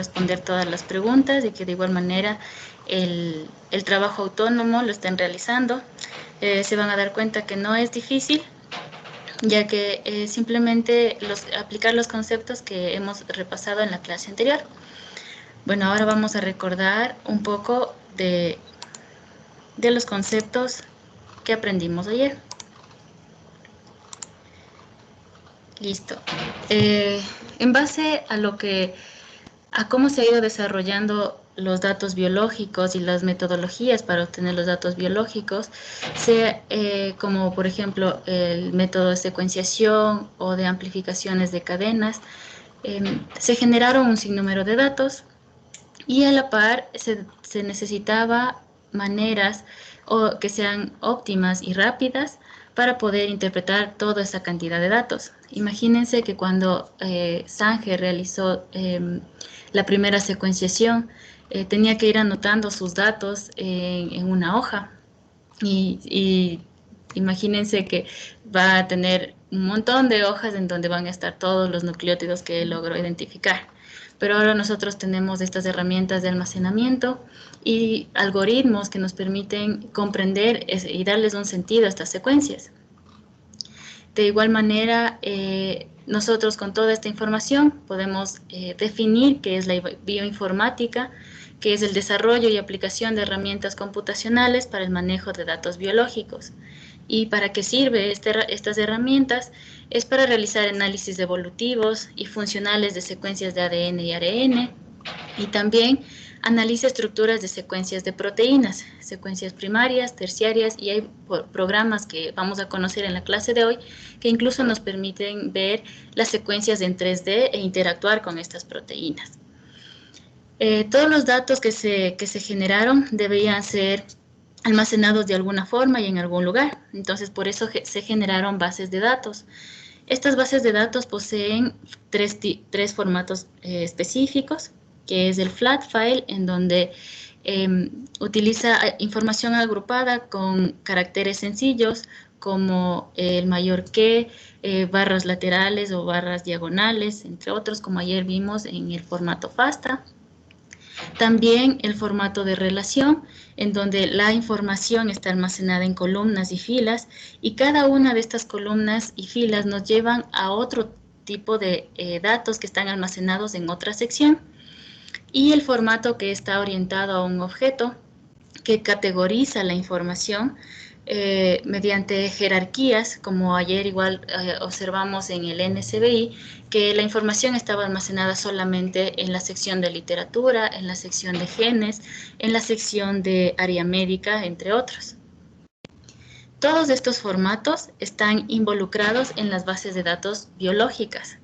responder todas las preguntas y que de igual manera el trabajo autónomo lo estén realizando. Se van a dar cuenta que no es difícil, ya que simplemente aplicar los conceptos que hemos repasado en la clase anterior. Bueno, ahora vamos a recordar un poco de los conceptos que aprendimos ayer. Listo. En base a cómo se ha ido desarrollando los datos biológicos y las metodologías para obtener los datos biológicos, como por ejemplo el método de secuenciación o de amplificaciones de cadenas, se generaron un sinnúmero de datos y a la par se necesitaba maneras que sean óptimas y rápidas para poder interpretar toda esa cantidad de datos. Imagínense que cuando Sanger realizó la primera secuenciación, tenía que ir anotando sus datos en una hoja y imagínense que va a tener un montón de hojas en donde van a estar todos los nucleótidos que logró identificar. Pero ahora nosotros tenemos estas herramientas de almacenamiento y algoritmos que nos permiten comprender y darles un sentido a estas secuencias. De igual manera, nosotros con toda esta información podemos definir qué es la bioinformática, que es el desarrollo y aplicación de herramientas computacionales para el manejo de datos biológicos. ¿Y para qué sirve estas herramientas? Es para realizar análisis evolutivos y funcionales de secuencias de ADN y ARN, y también analiza estructuras de secuencias de proteínas, secuencias primarias, terciarias, y hay programas que vamos a conocer en la clase de hoy que incluso nos permiten ver las secuencias en 3D e interactuar con estas proteínas. Todos los datos que se generaron debían ser almacenados de alguna forma y en algún lugar. Entonces, por eso se generaron bases de datos. Estas bases de datos poseen tres formatos específicos, que es el flat file, en donde utiliza información agrupada con caracteres sencillos, como el mayor que, barras laterales o barras diagonales, entre otros, como ayer vimos en el formato FASTA. También el formato de relación, en donde la información está almacenada en columnas y filas, y cada una de estas columnas y filas nos llevan a otro tipo de datos que están almacenados en otra sección. Y el formato que está orientado a un objeto que categoriza la información mediante jerarquías, como ayer igual observamos en el NSBI, que la información estaba almacenada solamente en la sección de literatura, en la sección de genes, en la sección de área médica, entre otros. Todos estos formatos están involucrados en las bases de datos biológicas,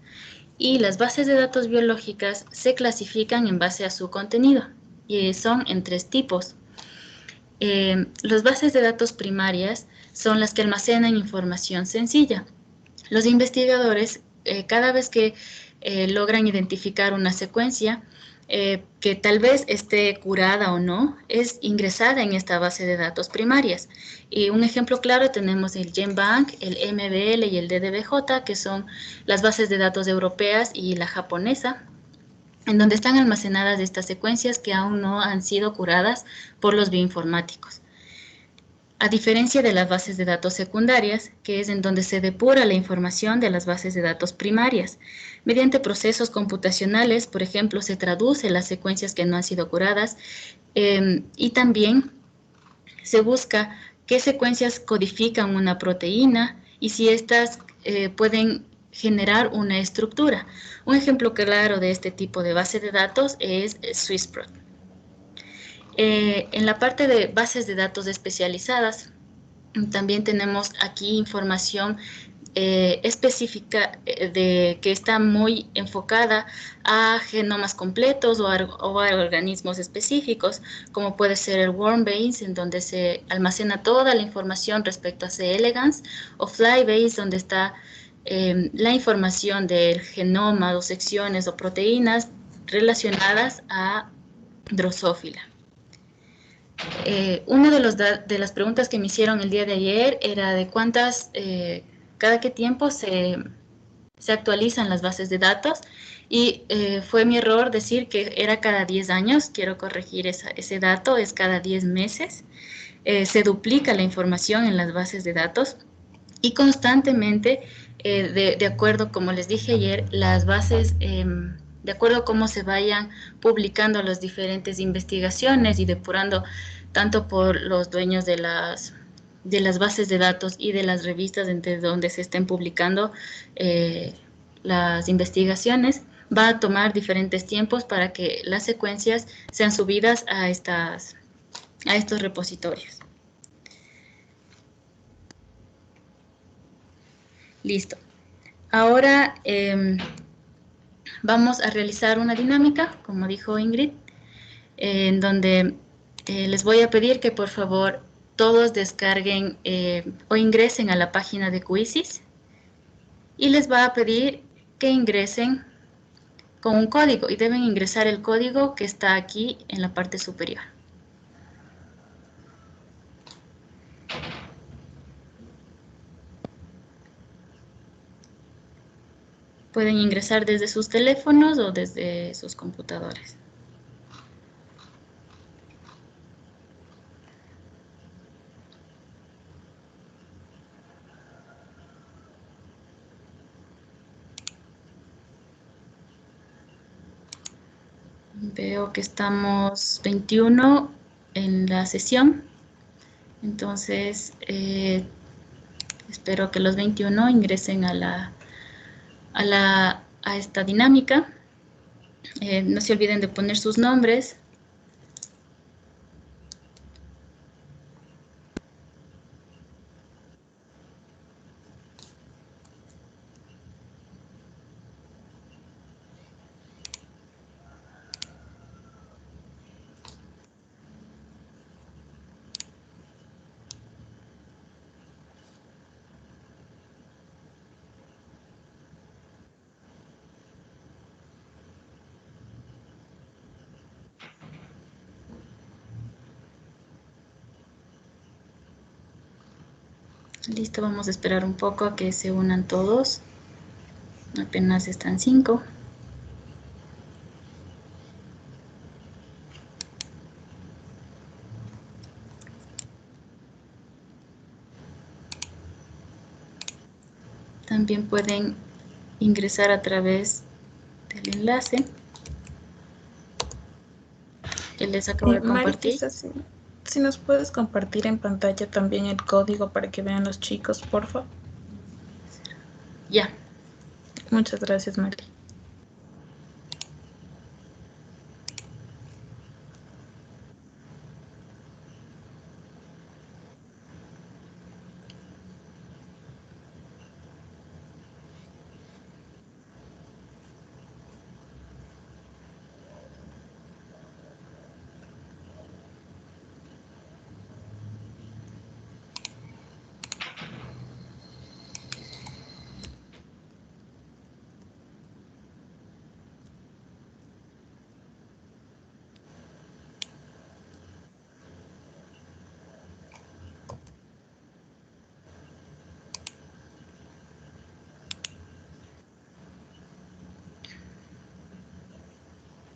y las bases de datos biológicas se clasifican en base a su contenido, y son en tres tipos. Las bases de datos primarias son las que almacenan información sencilla. Los investigadores, cada vez que logran identificar una secuencia que tal vez esté curada o no, es ingresada en esta base de datos primarias. Y un ejemplo claro tenemos el GenBank, el MBL y el DDBJ, que son las bases de datos europeas y la japonesa, en donde están almacenadas estas secuencias que aún no han sido curadas por los bioinformáticos. A diferencia de las bases de datos secundarias, que es en donde se depura la información de las bases de datos primarias. Mediante procesos computacionales, por ejemplo, se traduce las secuencias que no han sido curadas y también se busca qué secuencias codifican una proteína y si estas pueden generar una estructura. Un ejemplo claro de este tipo de base de datos es SwissProt. En la parte de bases de datos especializadas, también tenemos aquí información específica que está muy enfocada a genomas completos o a organismos específicos, como puede ser el Wormbase, en donde se almacena toda la información respecto a C. elegans, o Flybase, donde está la información del genoma o secciones o proteínas relacionadas a Drosophila. Una de las preguntas que me hicieron el día de ayer era de cada qué tiempo se se actualizan las bases de datos y fue mi error decir que era cada 10 años, quiero corregir ese dato, es cada 10 meses. Se duplica la información en las bases de datos y constantemente, de acuerdo, como les dije ayer, las bases, de acuerdo a cómo se vayan publicando las diferentes investigaciones y depurando tanto por los dueños de las bases de datos y de las revistas entre donde se estén publicando las investigaciones, va a tomar diferentes tiempos para que las secuencias sean subidas a estos repositorios. Listo. Ahora vamos a realizar una dinámica, como dijo Ingrid, en donde les voy a pedir que por favor todos descarguen o ingresen a la página de Quizzes y les va a pedir que ingresen con un código y deben ingresar el código que está aquí en la parte superior. Pueden ingresar desde sus teléfonos o desde sus computadores. Veo que estamos 21 en la sesión, entonces espero que los 21 ingresen a esta dinámica. No se olviden de poner sus nombres. Listo, vamos a esperar un poco a que se unan todos. Apenas están 5. También pueden ingresar a través del enlace que les acabo de Mari, compartir. quizás si nos puedes compartir en pantalla también el código para que vean los chicos, por favor. Ya. Muchas gracias, Mari.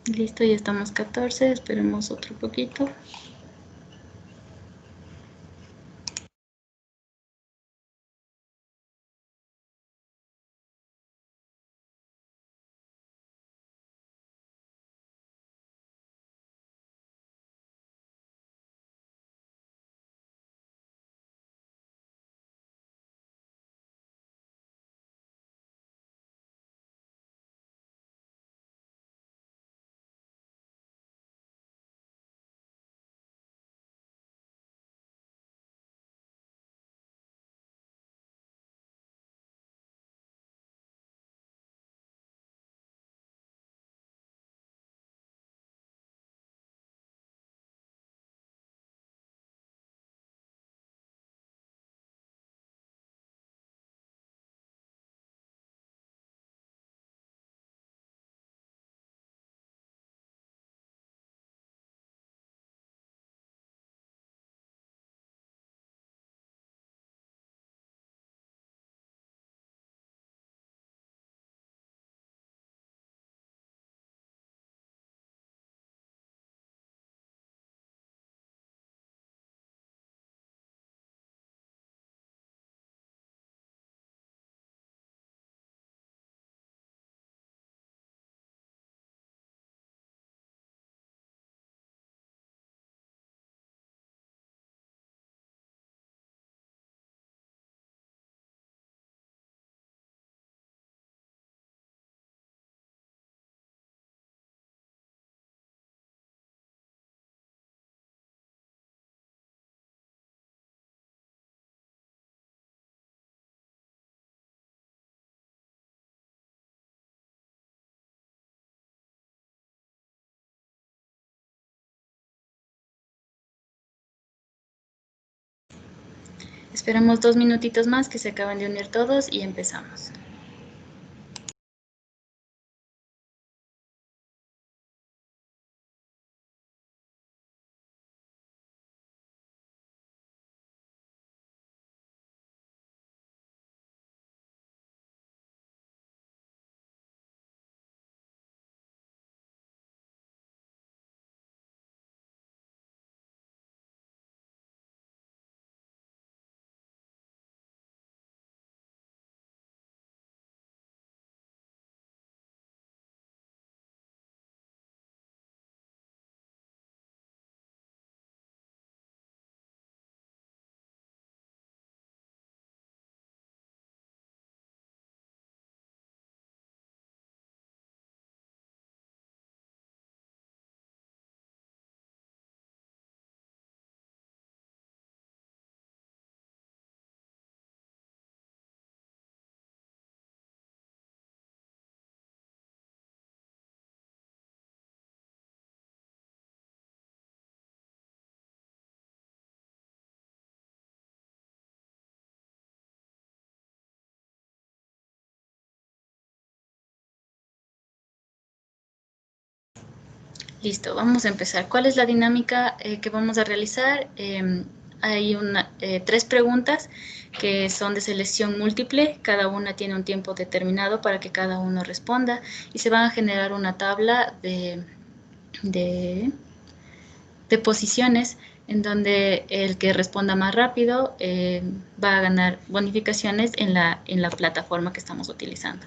Listo, ya estamos 14. Esperemos otro poquito. Esperamos 2 minutitos más que se acaben de unir todos y empezamos. Listo, vamos a empezar. ¿Cuál es la dinámica que vamos a realizar? Hay 3 preguntas que son de selección múltiple. Cada una tiene un tiempo determinado para que cada uno responda y se van a generar una tabla de posiciones en donde el que responda más rápido va a ganar bonificaciones en la plataforma que estamos utilizando.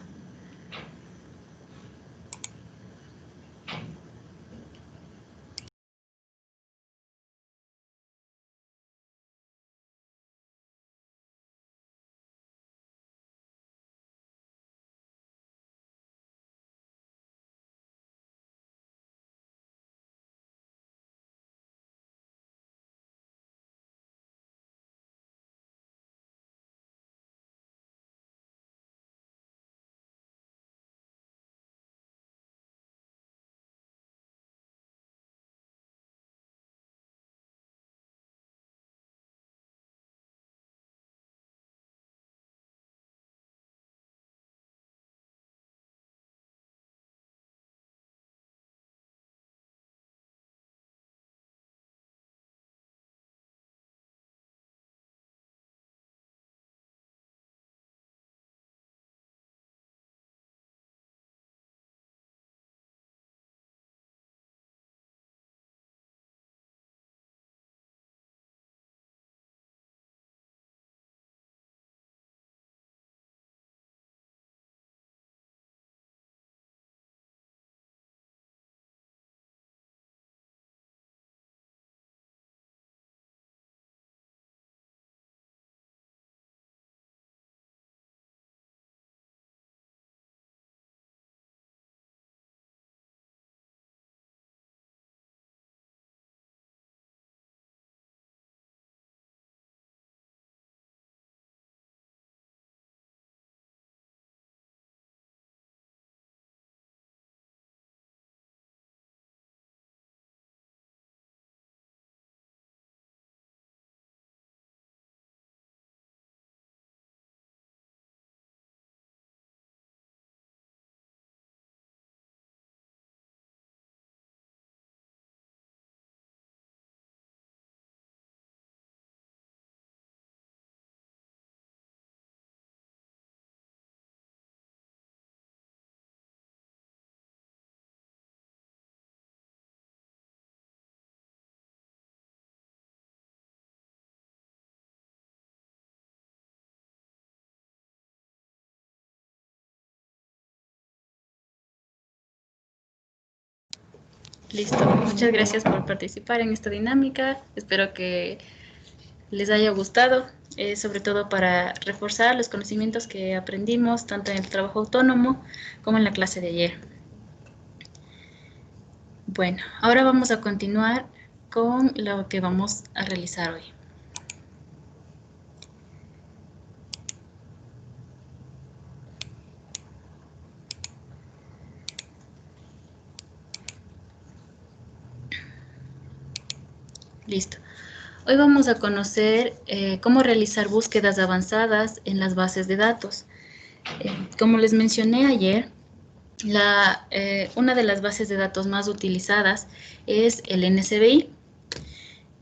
Listo, muchas gracias por participar en esta dinámica. Espero que les haya gustado, sobre todo para reforzar los conocimientos que aprendimos tanto en el trabajo autónomo como en la clase de ayer. Bueno, ahora vamos a continuar con lo que vamos a realizar hoy. Listo. Hoy vamos a conocer cómo realizar búsquedas avanzadas en las bases de datos. Como les mencioné ayer, una de las bases de datos más utilizadas es el NSBI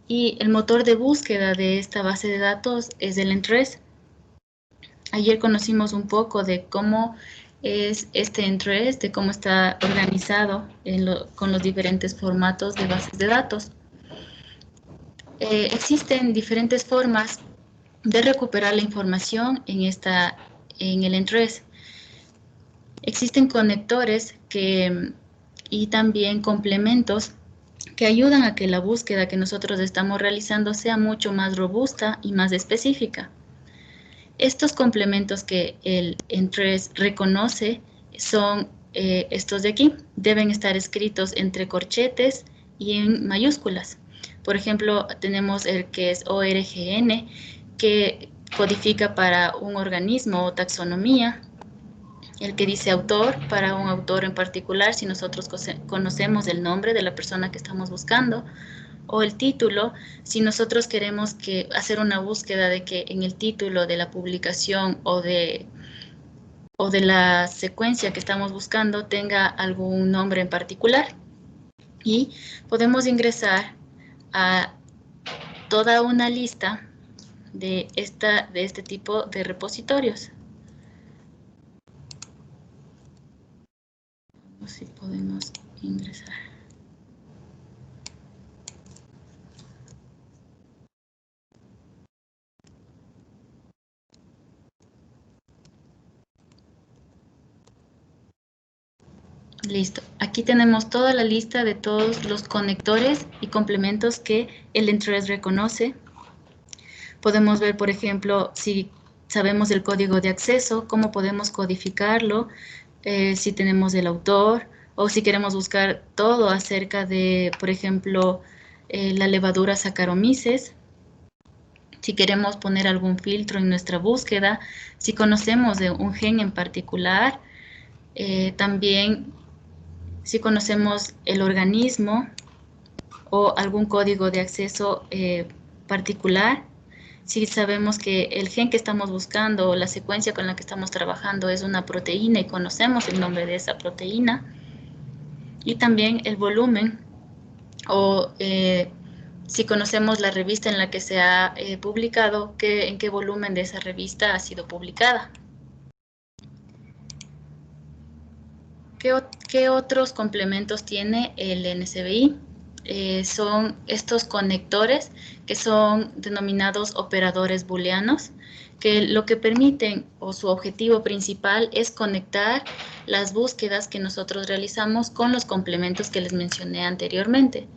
y el motor de búsqueda de esta base de datos es el Entrez. Ayer conocimos un poco de cómo es este Entrez, de cómo está organizado con los diferentes formatos de bases de datos. Existen diferentes formas de recuperar la información en el Entrez. Existen conectores y también complementos que ayudan a que la búsqueda que nosotros estamos realizando sea mucho más robusta y más específica. Estos complementos que el Entrez reconoce son estos de aquí. Deben estar escritos entre corchetes y en mayúsculas. Por ejemplo, tenemos el que es ORGN, que codifica para un organismo o taxonomía. El que dice autor, para un autor en particular, si nosotros conocemos el nombre de la persona que estamos buscando, o el título, si nosotros queremos hacer una búsqueda de que en el título de la publicación o de la secuencia que estamos buscando tenga algún nombre en particular. Y podemos ingresar a toda una lista de este tipo de repositorios. Vamos si podemos ingresar. Listo. Aquí tenemos toda la lista de todos los conectores y complementos que el Entrez reconoce. Podemos ver, por ejemplo, si sabemos el código de acceso, cómo podemos codificarlo, si tenemos el autor, o si queremos buscar todo acerca de, por ejemplo, la levadura Saccharomyces. Si queremos poner algún filtro en nuestra búsqueda, si conocemos de un gen en particular, también si conocemos el organismo o algún código de acceso particular, si sabemos que el gen que estamos buscando o la secuencia con la que estamos trabajando es una proteína y conocemos el nombre de esa proteína, y también el volumen o si conocemos la revista en la que se ha publicado, en qué volumen de esa revista ha sido publicada. ¿Qué otros complementos tiene el NSBI? Son estos conectores que son denominados operadores booleanos, que lo que permiten o su objetivo principal es conectar las búsquedas que nosotros realizamos con los complementos que les mencioné anteriormente.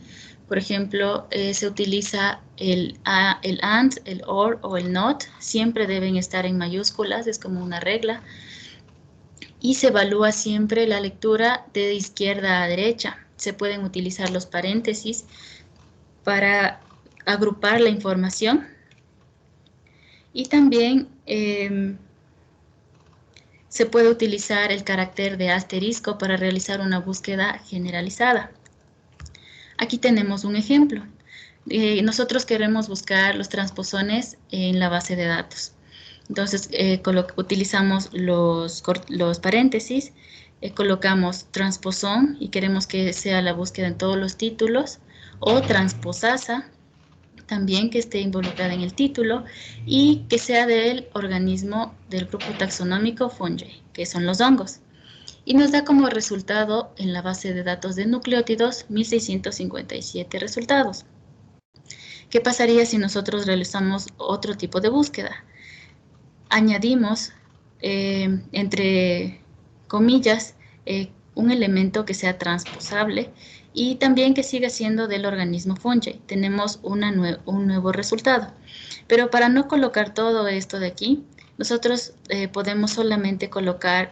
Por ejemplo, se utiliza el AND, el OR o el NOT, siempre deben estar en mayúsculas, es como una regla. Y se evalúa siempre la lectura de izquierda a derecha. Se pueden utilizar los paréntesis para agrupar la información. Y también se puede utilizar el carácter de asterisco para realizar una búsqueda generalizada. Aquí tenemos un ejemplo. Nosotros queremos buscar los transposones en la base de datos. Entonces, utilizamos los paréntesis, colocamos transposón y queremos que sea la búsqueda en todos los títulos, o transposasa, también que esté involucrada en el título, y que sea del organismo del grupo taxonómico Fungi, que son los hongos. Y nos da como resultado en la base de datos de nucleótidos 1657 resultados. ¿Qué pasaría si nosotros realizamos otro tipo de búsqueda? Añadimos, entre comillas, un elemento que sea transposable y también que siga siendo del organismo Fungi. Tenemos un nuevo resultado. Pero para no colocar todo esto de aquí, nosotros podemos solamente colocar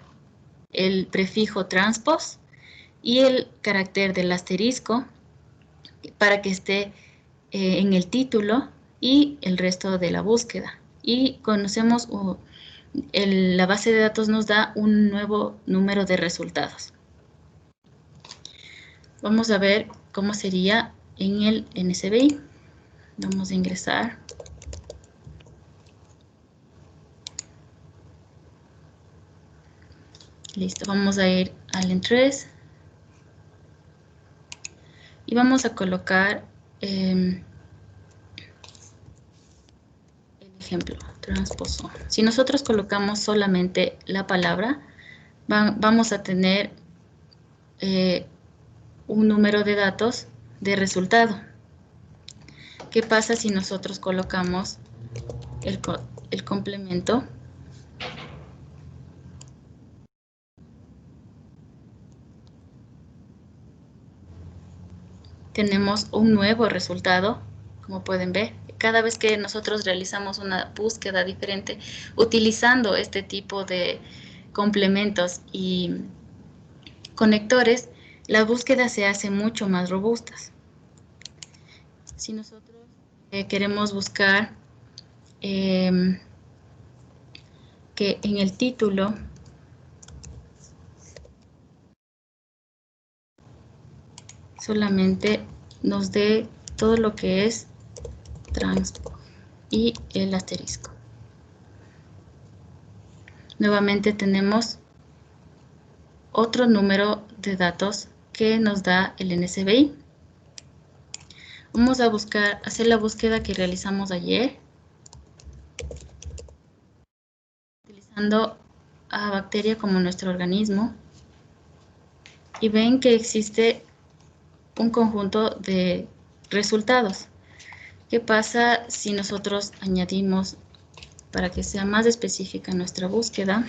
el prefijo transpos y el carácter del asterisco para que esté en el título y el resto de la búsqueda. Y conocemos, la base de datos nos da un nuevo número de resultados. Vamos a ver cómo sería en el NSBI. Vamos a ingresar. Listo, vamos a ir al Entrés. Y vamos a colocar el ejemplo, transposo. Si nosotros colocamos solamente la palabra, vamos a tener un número de datos de resultado. ¿Qué pasa si nosotros colocamos el complemento? Tenemos un nuevo resultado, como pueden ver. Cada vez que nosotros realizamos una búsqueda diferente, utilizando este tipo de complementos y conectores, la búsqueda se hace mucho más robustas. Si nosotros queremos buscar que en el título solamente nos dé todo lo que es transpo y el asterisco. Nuevamente tenemos otro número de datos que nos da el NSBI. Vamos a hacer la búsqueda que realizamos ayer, utilizando a bacteria como nuestro organismo, y ven que existe un conjunto de resultados. ¿Qué pasa si nosotros añadimos, para que sea más específica nuestra búsqueda,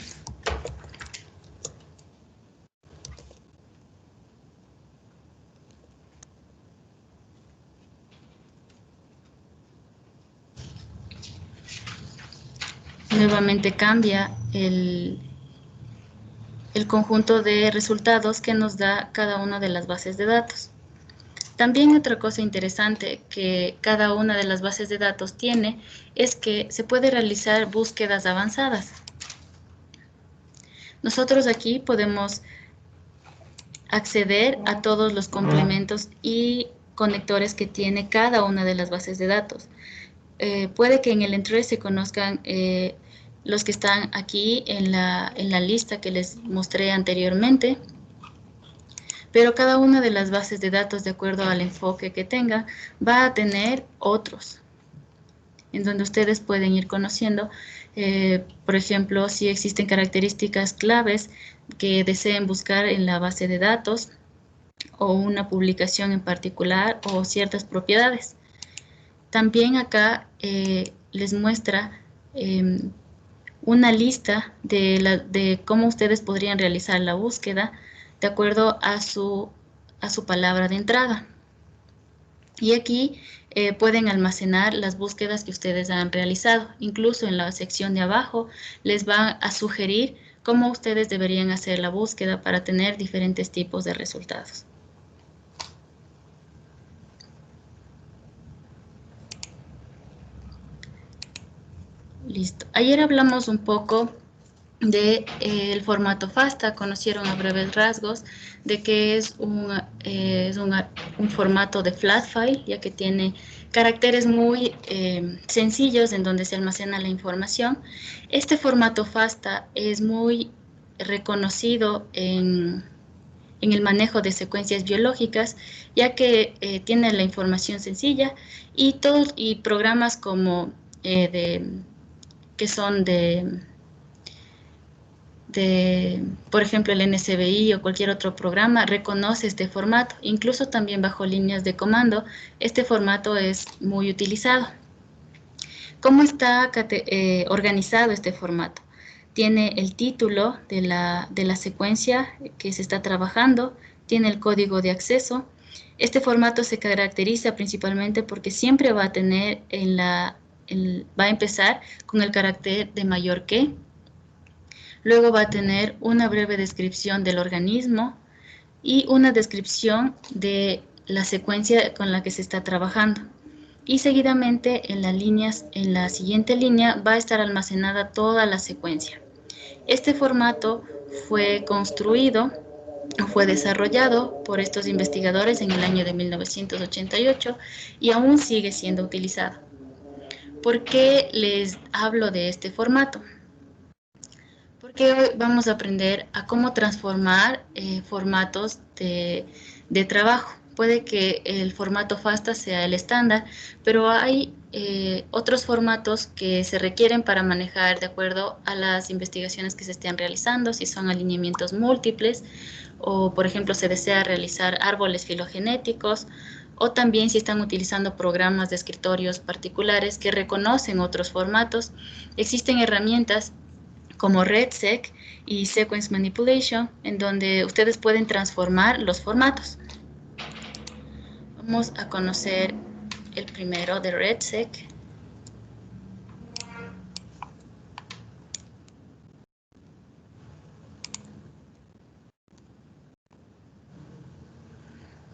nuevamente cambia el conjunto de resultados que nos da cada una de las bases de datos? También otra cosa interesante que cada una de las bases de datos tiene es que se puede realizar búsquedas avanzadas. Nosotros aquí podemos acceder a todos los complementos y conectores que tiene cada una de las bases de datos. Puede que en el Entrés se conozcan los que están aquí en la lista que les mostré anteriormente, pero cada una de las bases de datos, de acuerdo al enfoque que tenga, va a tener otros, en donde ustedes pueden ir conociendo, por ejemplo, si existen características claves que deseen buscar en la base de datos, o una publicación en particular, o ciertas propiedades. También acá les muestra una lista de cómo ustedes podrían realizar la búsqueda de acuerdo a su palabra de entrada. Y aquí pueden almacenar las búsquedas que ustedes han realizado. Incluso en la sección de abajo les va a sugerir cómo ustedes deberían hacer la búsqueda para tener diferentes tipos de resultados. Listo. Ayer hablamos un poco del formato FASTA, conocieron a breves rasgos de que es un formato de flat file, ya que tiene caracteres muy sencillos en donde se almacena la información. Este formato FASTA es muy reconocido en el manejo de secuencias biológicas, ya que tiene la información sencilla y programas como que son por ejemplo, el NSBI o cualquier otro programa reconoce este formato. Incluso también bajo líneas de comando, este formato es muy utilizado. ¿Cómo está organizado este formato? Tiene el título de la secuencia que se está trabajando, tiene el código de acceso. Este formato se caracteriza principalmente porque siempre va a tener va a empezar con el carácter de mayor que. Luego va a tener una breve descripción del organismo y una descripción de la secuencia con la que se está trabajando. Y seguidamente en la siguiente línea va a estar almacenada toda la secuencia. Este formato fue construido fue desarrollado por estos investigadores en el año de 1988 y aún sigue siendo utilizado. ¿Por qué les hablo de este formato? Porque hoy vamos a aprender a cómo transformar formatos de trabajo. Puede que el formato FASTA sea el estándar, pero hay otros formatos que se requieren para manejar de acuerdo a las investigaciones que se estén realizando, si son alineamientos múltiples o, por ejemplo, se desea realizar árboles filogenéticos, o también si están utilizando programas de escritorios particulares que reconocen otros formatos. Existen herramientas como RedSec y Sequence Manipulation, en donde ustedes pueden transformar los formatos. Vamos a conocer el primero de RedSec.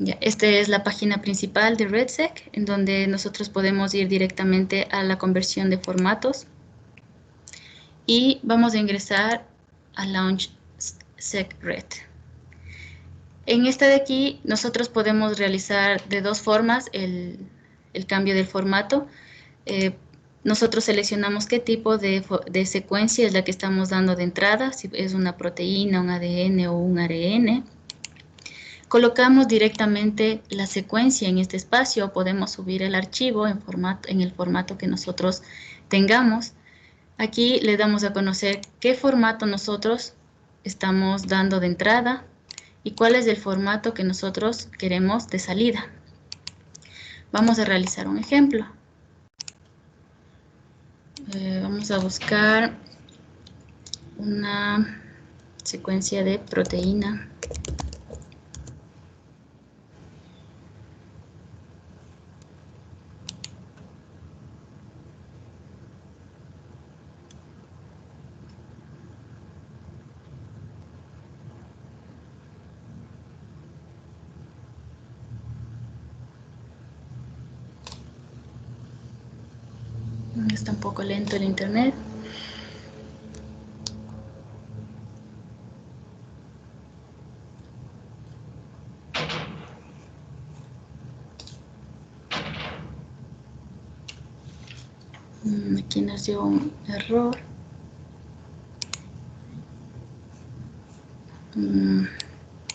Ya, esta es la página principal de RedSec, en donde nosotros podemos ir directamente a la conversión de formatos. Y vamos a ingresar a Launch SecRed. En esta de aquí, nosotros podemos realizar de dos formas el cambio del formato. Nosotros seleccionamos qué tipo de secuencia es la que estamos dando de entrada, si es una proteína, un ADN o un ARN. Colocamos directamente la secuencia en este espacio, podemos subir el archivo en el formato que nosotros tengamos. Aquí le damos a conocer qué formato nosotros estamos dando de entrada y cuál es el formato que nosotros queremos de salida. Vamos a realizar un ejemplo. Vamos a buscar una secuencia de proteína. Está un poco lento el internet. Aquí nos dio un error.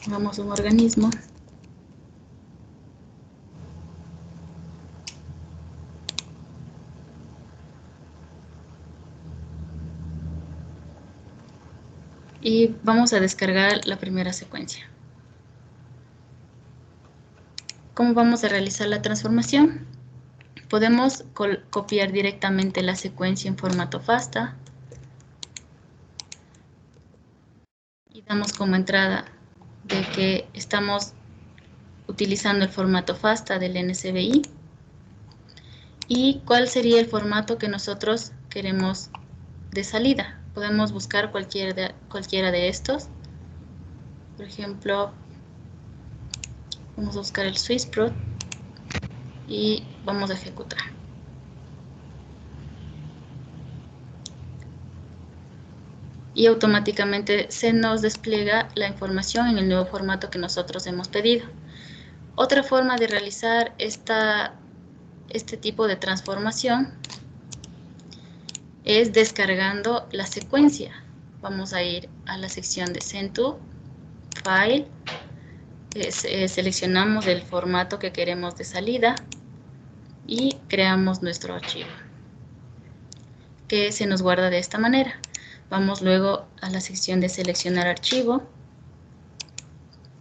Vamos a un organismo. Y vamos a descargar la primera secuencia. ¿Cómo vamos a realizar la transformación? Podemos copiar directamente la secuencia en formato FASTA. Y damos como entrada de que estamos utilizando el formato FASTA del NCBI. ¿Y cuál sería el formato que nosotros queremos de salida? Podemos buscar cualquiera de estos. Por ejemplo, vamos a buscar el SwissProt y vamos a ejecutar. Y automáticamente se nos despliega la información en el nuevo formato que nosotros hemos pedido. Otra forma de realizar este tipo de transformación es descargando la secuencia. Vamos a ir a la sección de Send to, File, seleccionamos el formato que queremos de salida y creamos nuestro archivo, que se nos guarda de esta manera. Vamos luego a la sección de seleccionar archivo,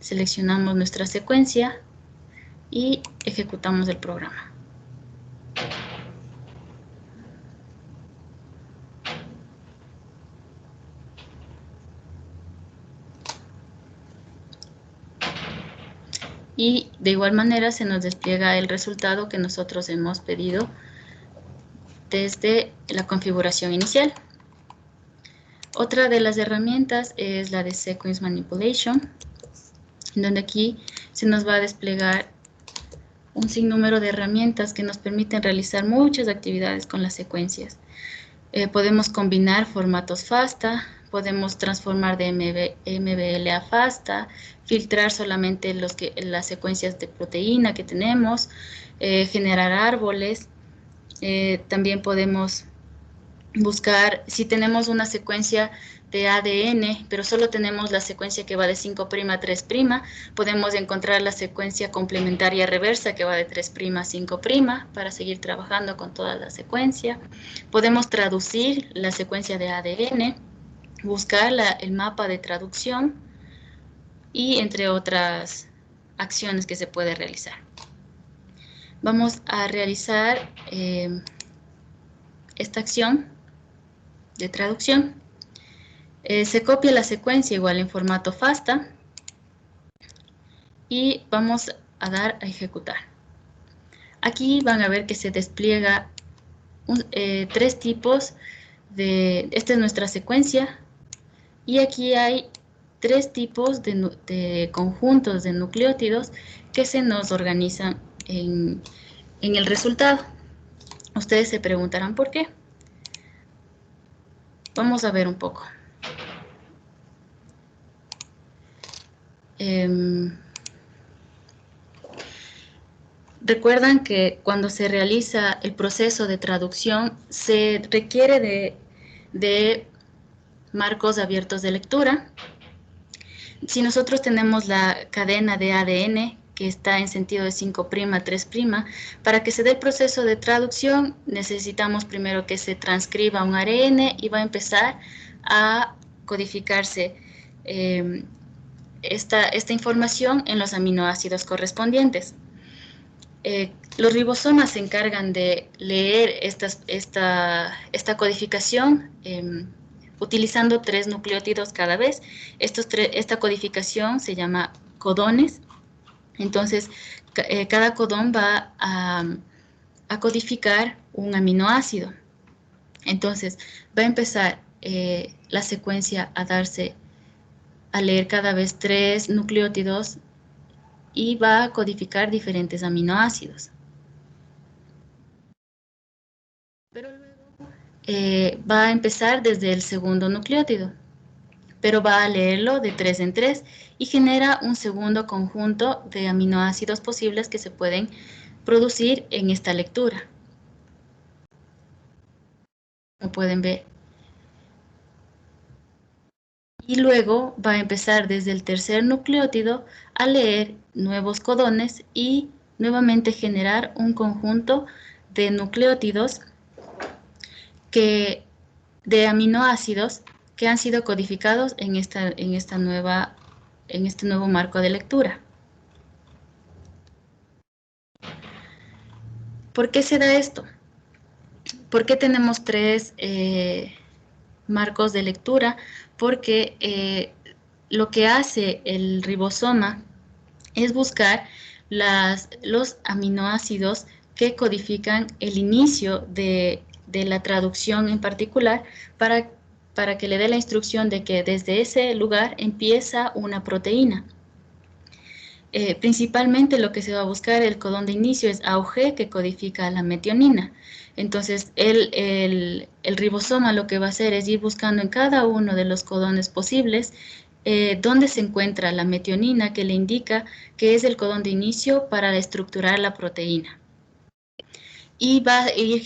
seleccionamos nuestra secuencia y ejecutamos el programa. Y de igual manera se nos despliega el resultado que nosotros hemos pedido desde la configuración inicial. Otra de las herramientas es la de Sequence Manipulation, en donde aquí se nos va a desplegar un sinnúmero de herramientas que nos permiten realizar muchas actividades con las secuencias. Podemos combinar formatos FASTA, podemos transformar de MBL a FASTA, filtrar solamente las secuencias de proteína que tenemos, generar árboles. También podemos buscar, si tenemos una secuencia de ADN, pero solo tenemos la secuencia que va de 5' a 3', podemos encontrar la secuencia complementaria reversa que va de 3' a 5' para seguir trabajando con toda la secuencia. Podemos traducir la secuencia de ADN, buscar el mapa de traducción y entre otras acciones que se puede realizar. Vamos a realizar esta acción de traducción. Se copia la secuencia igual en formato FASTA y vamos a dar a ejecutar. Aquí van a ver que se despliega tres tipos de, esta es nuestra secuencia, y aquí hay tres tipos de conjuntos de nucleótidos que se nos organizan en el resultado. Ustedes se preguntarán por qué. Vamos a ver un poco. Recuerdan que cuando se realiza el proceso de traducción se requiere de marcos abiertos de lectura. Si nosotros tenemos la cadena de ADN que está en sentido de 5' a 3', para que se dé el proceso de traducción necesitamos primero que se transcriba un ARN y va a empezar a codificarse esta información en los aminoácidos correspondientes. Los ribosomas se encargan de leer esta codificación utilizando 3 nucleótidos cada vez. Esta codificación se llama codones. Entonces, cada codón va a codificar un aminoácido. Entonces, va a empezar la secuencia a leer cada vez 3 nucleótidos y va a codificar diferentes aminoácidos. Pero luego va a empezar desde el segundo nucleótido, pero va a leerlo de 3 en 3 y genera un segundo conjunto de aminoácidos posibles que se pueden producir en esta lectura. Como pueden ver. Y luego va a empezar desde el tercer nucleótido a leer nuevos codones y nuevamente generar un conjunto de nucleótidos de aminoácidos que han sido codificados en este nuevo marco de lectura. ¿Por qué se da esto? ¿Por qué tenemos 3 marcos de lectura? Porque lo que hace el ribosoma es buscar los aminoácidos que codifican el inicio de la traducción en particular para que le dé la instrucción de que desde ese lugar empieza una proteína. Principalmente lo que se va a buscar el codón de inicio es AUG, que codifica la metionina. Entonces, el ribosoma lo que va a hacer es ir buscando en cada uno de los codones posibles dónde se encuentra la metionina, que le indica que es el codón de inicio para estructurar la proteína. Y va a ir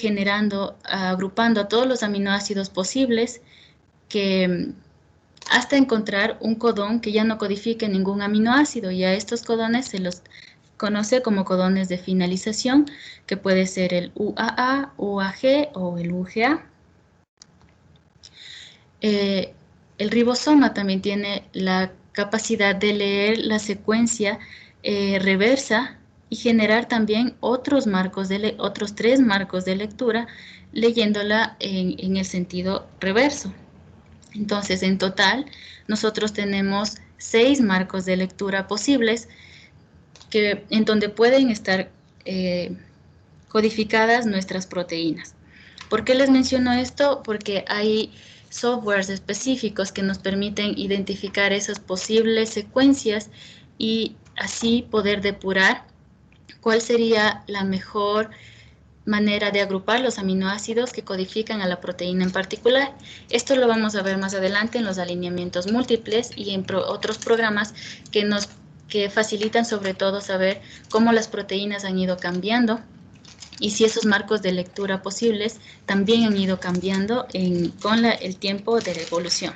agrupando a todos los aminoácidos posibles hasta encontrar un codón que ya no codifique ningún aminoácido, y a estos codones se los conoce como codones de finalización, que puede ser el UAA, UAG o el UGA. El ribosoma también tiene la capacidad de leer la secuencia reversa y generar también otros 3 marcos de lectura leyéndola en el sentido reverso. Entonces, en total, nosotros tenemos 6 marcos de lectura posibles en donde pueden estar codificadas nuestras proteínas. ¿Por qué les menciono esto? Porque hay softwares específicos que nos permiten identificar esas posibles secuencias y así poder depurar cuál sería la mejor manera de agrupar los aminoácidos que codifican a la proteína en particular. Esto lo vamos a ver más adelante en los alineamientos múltiples y en otros programas que facilitan sobre todo saber cómo las proteínas han ido cambiando y si esos marcos de lectura posibles también han ido cambiando con el tiempo de la evolución.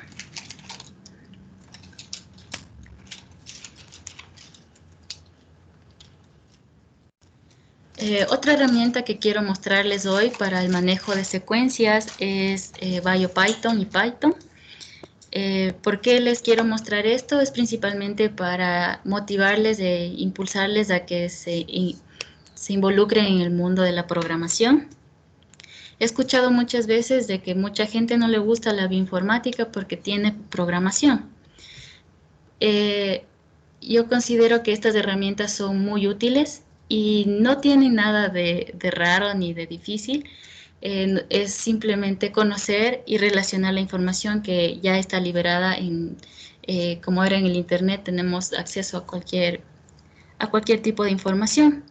Otra herramienta que quiero mostrarles hoy para el manejo de secuencias es BioPython y Python. ¿Por qué les quiero mostrar esto? Es principalmente para motivarles e impulsarles a que se involucren en el mundo de la programación. He escuchado muchas veces de que mucha gente no le gusta la bioinformática porque tiene programación. Yo considero que estas herramientas son muy útiles y no tienen nada de raro ni de difícil. Es simplemente conocer y relacionar la información que ya está liberada como era en el Internet, tenemos acceso a cualquier tipo de información.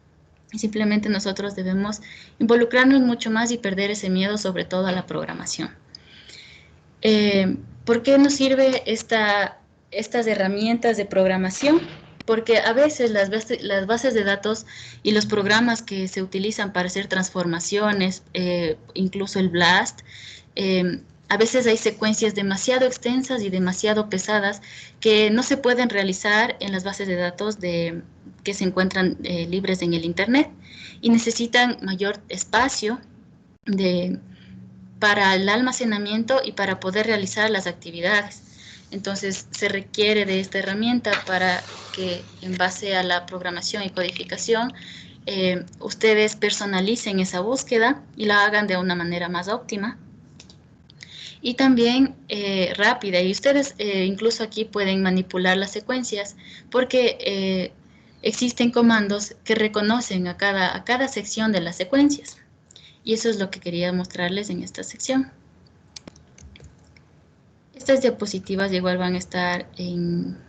Simplemente nosotros debemos involucrarnos mucho más y perder ese miedo, sobre todo a la programación. ¿Por qué nos sirve estas herramientas de programación? Porque a veces las bases de datos y los programas que se utilizan para hacer transformaciones, incluso el BLAST, a veces hay secuencias demasiado extensas y demasiado pesadas que no se pueden realizar en las bases de datos que se encuentran libres en el Internet y necesitan mayor espacio para el almacenamiento y para poder realizar las actividades. Entonces, se requiere de esta herramienta para que, en base a la programación y codificación, ustedes personalicen esa búsqueda y la hagan de una manera más óptima. Y también rápida. Y ustedes incluso aquí pueden manipular las secuencias porque existen comandos que reconocen a cada sección de las secuencias. Y eso es lo que quería mostrarles en esta sección. Estas diapositivas igual van a estar en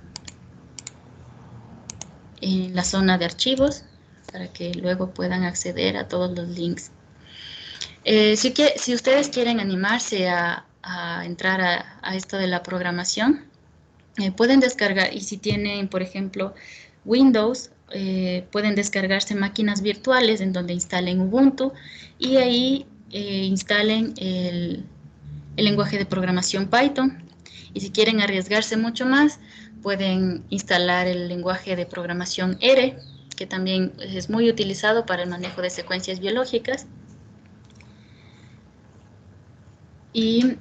la zona de archivos para que luego puedan acceder a todos los links. Si ustedes quieren animarse a entrar a esto de la programación, pueden descargar, y si tienen, por ejemplo, Windows, pueden descargarse máquinas virtuales en donde instalen Ubuntu y ahí instalen el lenguaje de programación Python. Y si quieren arriesgarse mucho más, pueden instalar el lenguaje de programación R, que también es muy utilizado para el manejo de secuencias biológicas. Y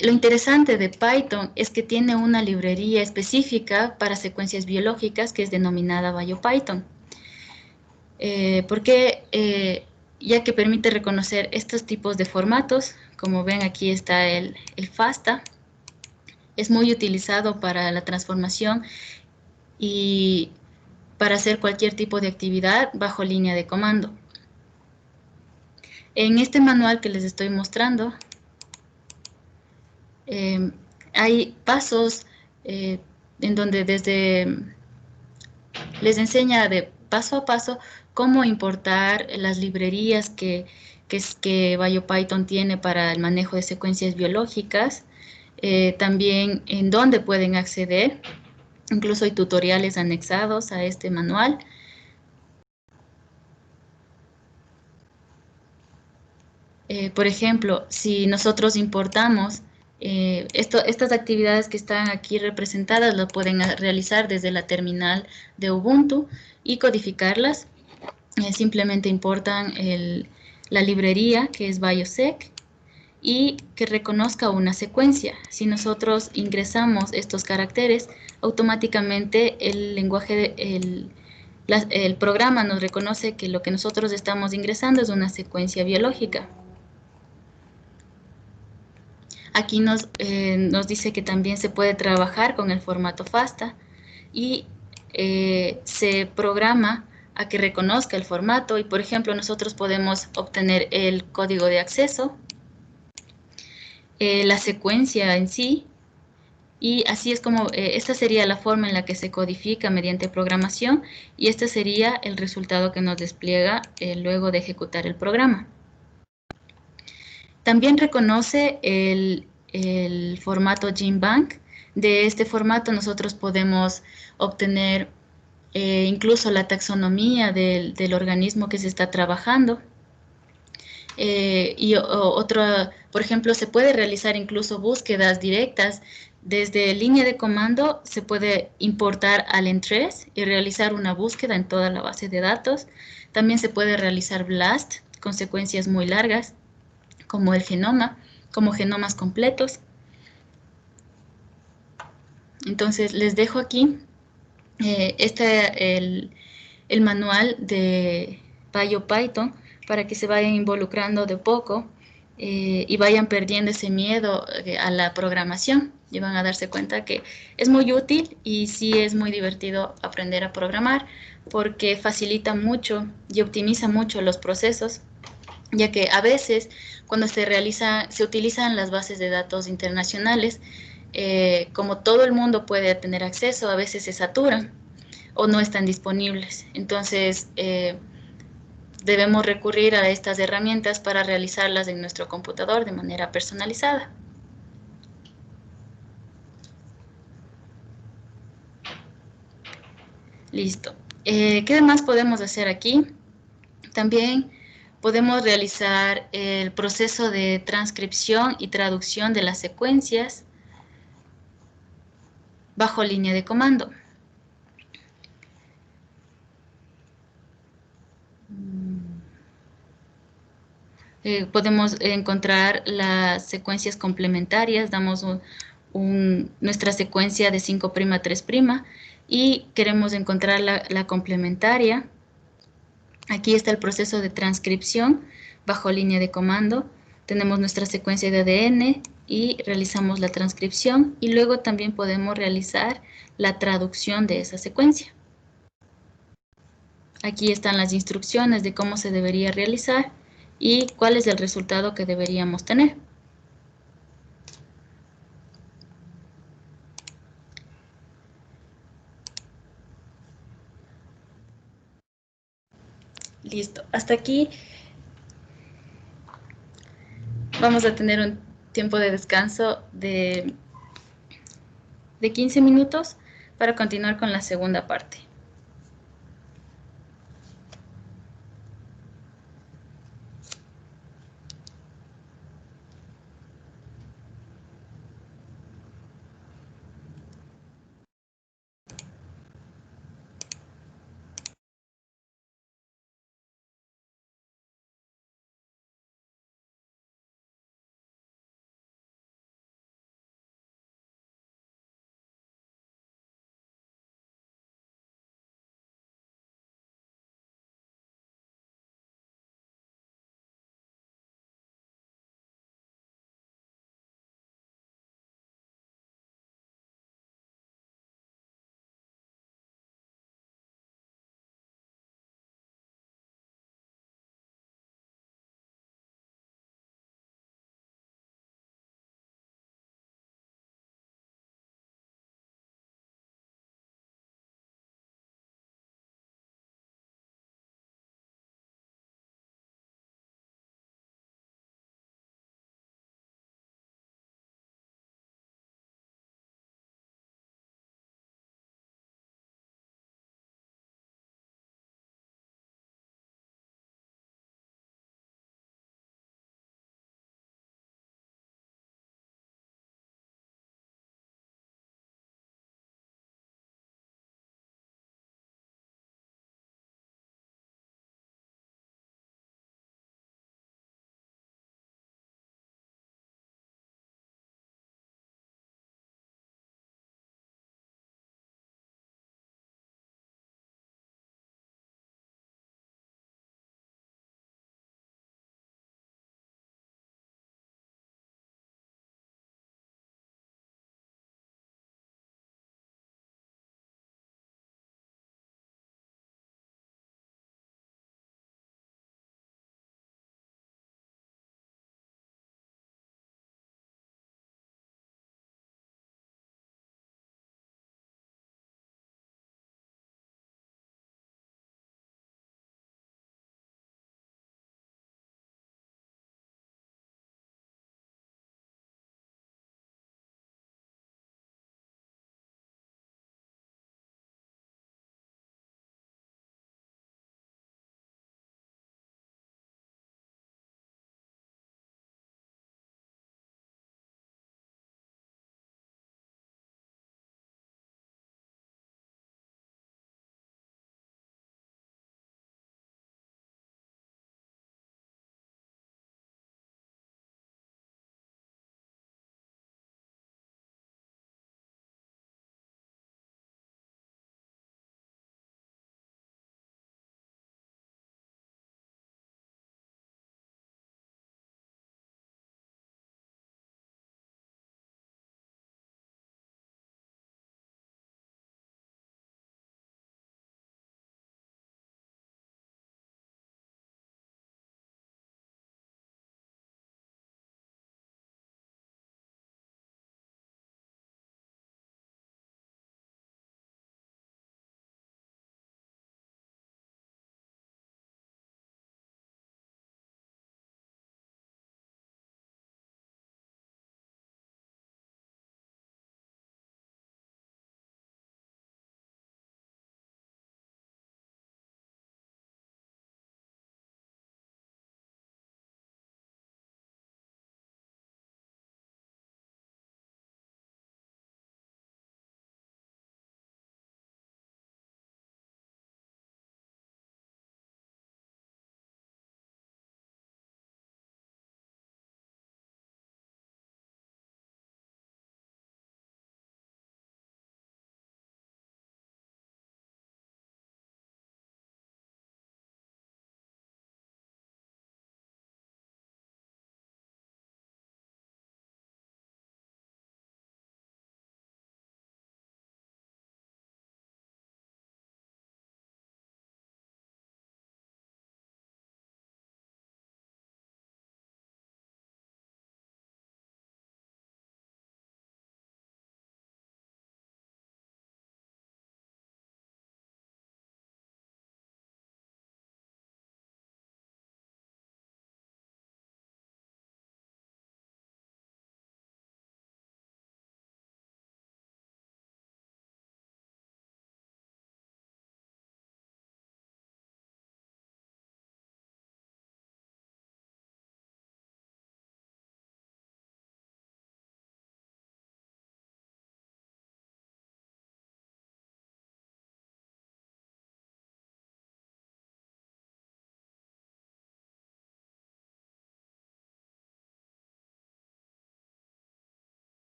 lo interesante de Python es que tiene una librería específica para secuencias biológicas que es denominada BioPython. Porque ya que permite reconocer estos tipos de formatos, como ven aquí está el FASTA, es muy utilizado para la transformación y para hacer cualquier tipo de actividad bajo línea de comando. En este manual que les estoy mostrando, hay pasos en donde les enseña de paso a paso cómo importar las librerías que BioPython tiene para el manejo de secuencias biológicas, también en dónde pueden acceder, incluso hay tutoriales anexados a este manual. Por ejemplo, si nosotros importamos estas actividades que están aquí representadas, las pueden realizar desde la terminal de Ubuntu y codificarlas. Simplemente importan la librería que es biosec y que reconozca una secuencia. Si nosotros ingresamos estos caracteres, automáticamente el programa nos reconoce que lo que nosotros estamos ingresando es una secuencia biológica. Aquí nos dice que también se puede trabajar con el formato FASTA y se programa a que reconozca el formato y, por ejemplo, nosotros podemos obtener el código de acceso, la secuencia en sí Y así es como, esta sería la forma en la que se codifica mediante programación y este sería el resultado que nos despliega luego de ejecutar el programa. También reconoce el formato GenBank. De este formato nosotros podemos obtener incluso la taxonomía del organismo que se está trabajando. Por ejemplo, se puede realizar incluso búsquedas directas. Desde línea de comando se puede importar al Entrés y realizar una búsqueda en toda la base de datos. También se puede realizar BLAST con secuencias muy largas, como el genoma, como genomas completos. Entonces, les dejo aquí el manual de PyOPython para que se vayan involucrando de poco y vayan perdiendo ese miedo a la programación y van a darse cuenta que es muy útil y sí es muy divertido aprender a programar porque facilita mucho y optimiza mucho los procesos, ya que a veces cuando se utilizan las bases de datos internacionales, como todo el mundo puede tener acceso, a veces se saturan o no están disponibles. Entonces, debemos recurrir a estas herramientas para realizarlas en nuestro computador de manera personalizada. Listo. ¿Qué más podemos hacer aquí? También podemos realizar el proceso de transcripción y traducción de las secuencias bajo línea de comando. Podemos encontrar las secuencias complementarias, damos nuestra secuencia de 5' 3' y queremos encontrar la complementaria. Aquí está el proceso de transcripción bajo línea de comando. Tenemos nuestra secuencia de ADN y realizamos la transcripción y luego también podemos realizar la traducción de esa secuencia. Aquí están las instrucciones de cómo se debería realizar y cuál es el resultado que deberíamos tener. Listo, hasta aquí vamos a tener un tiempo de descanso de 15 minutos para continuar con la segunda parte.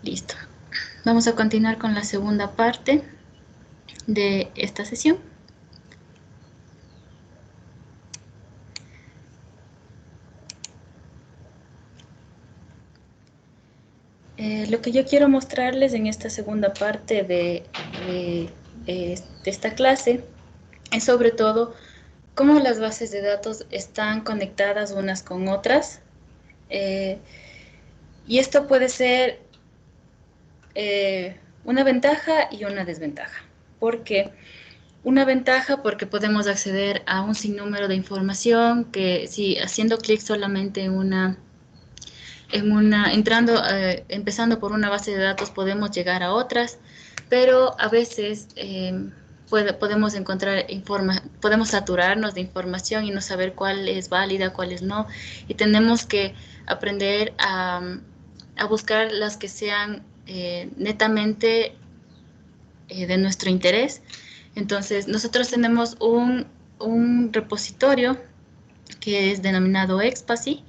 Listo. Vamos a continuar con la segunda parte de esta sesión. Lo que yo quiero mostrarles en esta segunda parte de esta clase es sobre todo cómo las bases de datos están conectadas unas con otras. Y esto puede ser una ventaja y una desventaja. ¿Por qué? Una ventaja porque podemos acceder a un sinnúmero de información que si haciendo clic solamente empezando por una base de datos podemos llegar a otras, pero a veces podemos podemos saturarnos de información y no saber cuál es válida, cuál es no, y tenemos que aprender a buscar las que sean netamente de nuestro interés. Entonces, nosotros tenemos un repositorio que es denominado Expasy,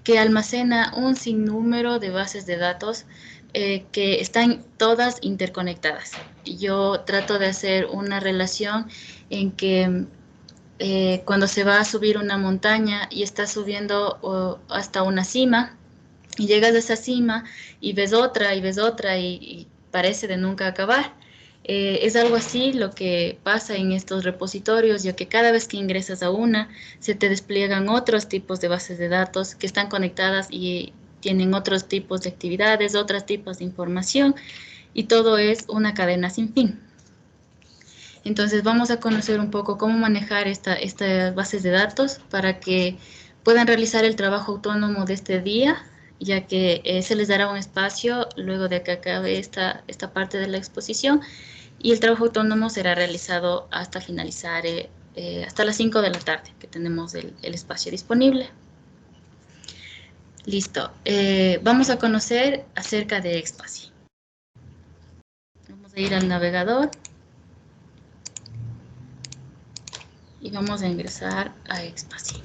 que almacena un sinnúmero de bases de datos que están todas interconectadas. Yo trato de hacer una relación en que cuando se va a subir una montaña y está subiendo hasta una cima, y llegas a esa cima y ves otra y parece de nunca acabar. Es algo así lo que pasa en estos repositorios, ya que cada vez que ingresas a una, se te despliegan otros tipos de bases de datos que están conectadas y tienen otros tipos de actividades, otros tipos de información, y todo es una cadena sin fin. Entonces vamos a conocer un poco cómo manejar estas bases de datos para que puedan realizar el trabajo autónomo de este día, ya que se les dará un espacio luego de que acabe esta parte de la exposición, y el trabajo autónomo será realizado hasta finalizar, hasta las 5 de la tarde, que tenemos el espacio disponible. Listo. Vamos a conocer acerca de Expasy. Vamos a ir al navegador y vamos a ingresar a Expasy.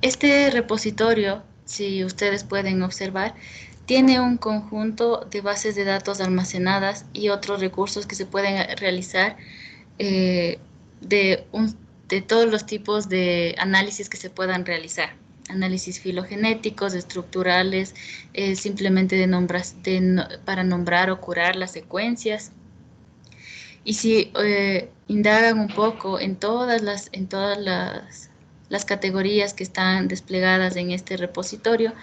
Este repositorio, si ustedes pueden observar, tiene un conjunto de bases de datos almacenadas y otros recursos que se pueden realizar de todos los tipos de análisis que se puedan realizar. Análisis filogenéticos, estructurales, simplemente para nombrar o curar las secuencias. Y si indagan un poco en todas las categorías que están desplegadas en este repositorio,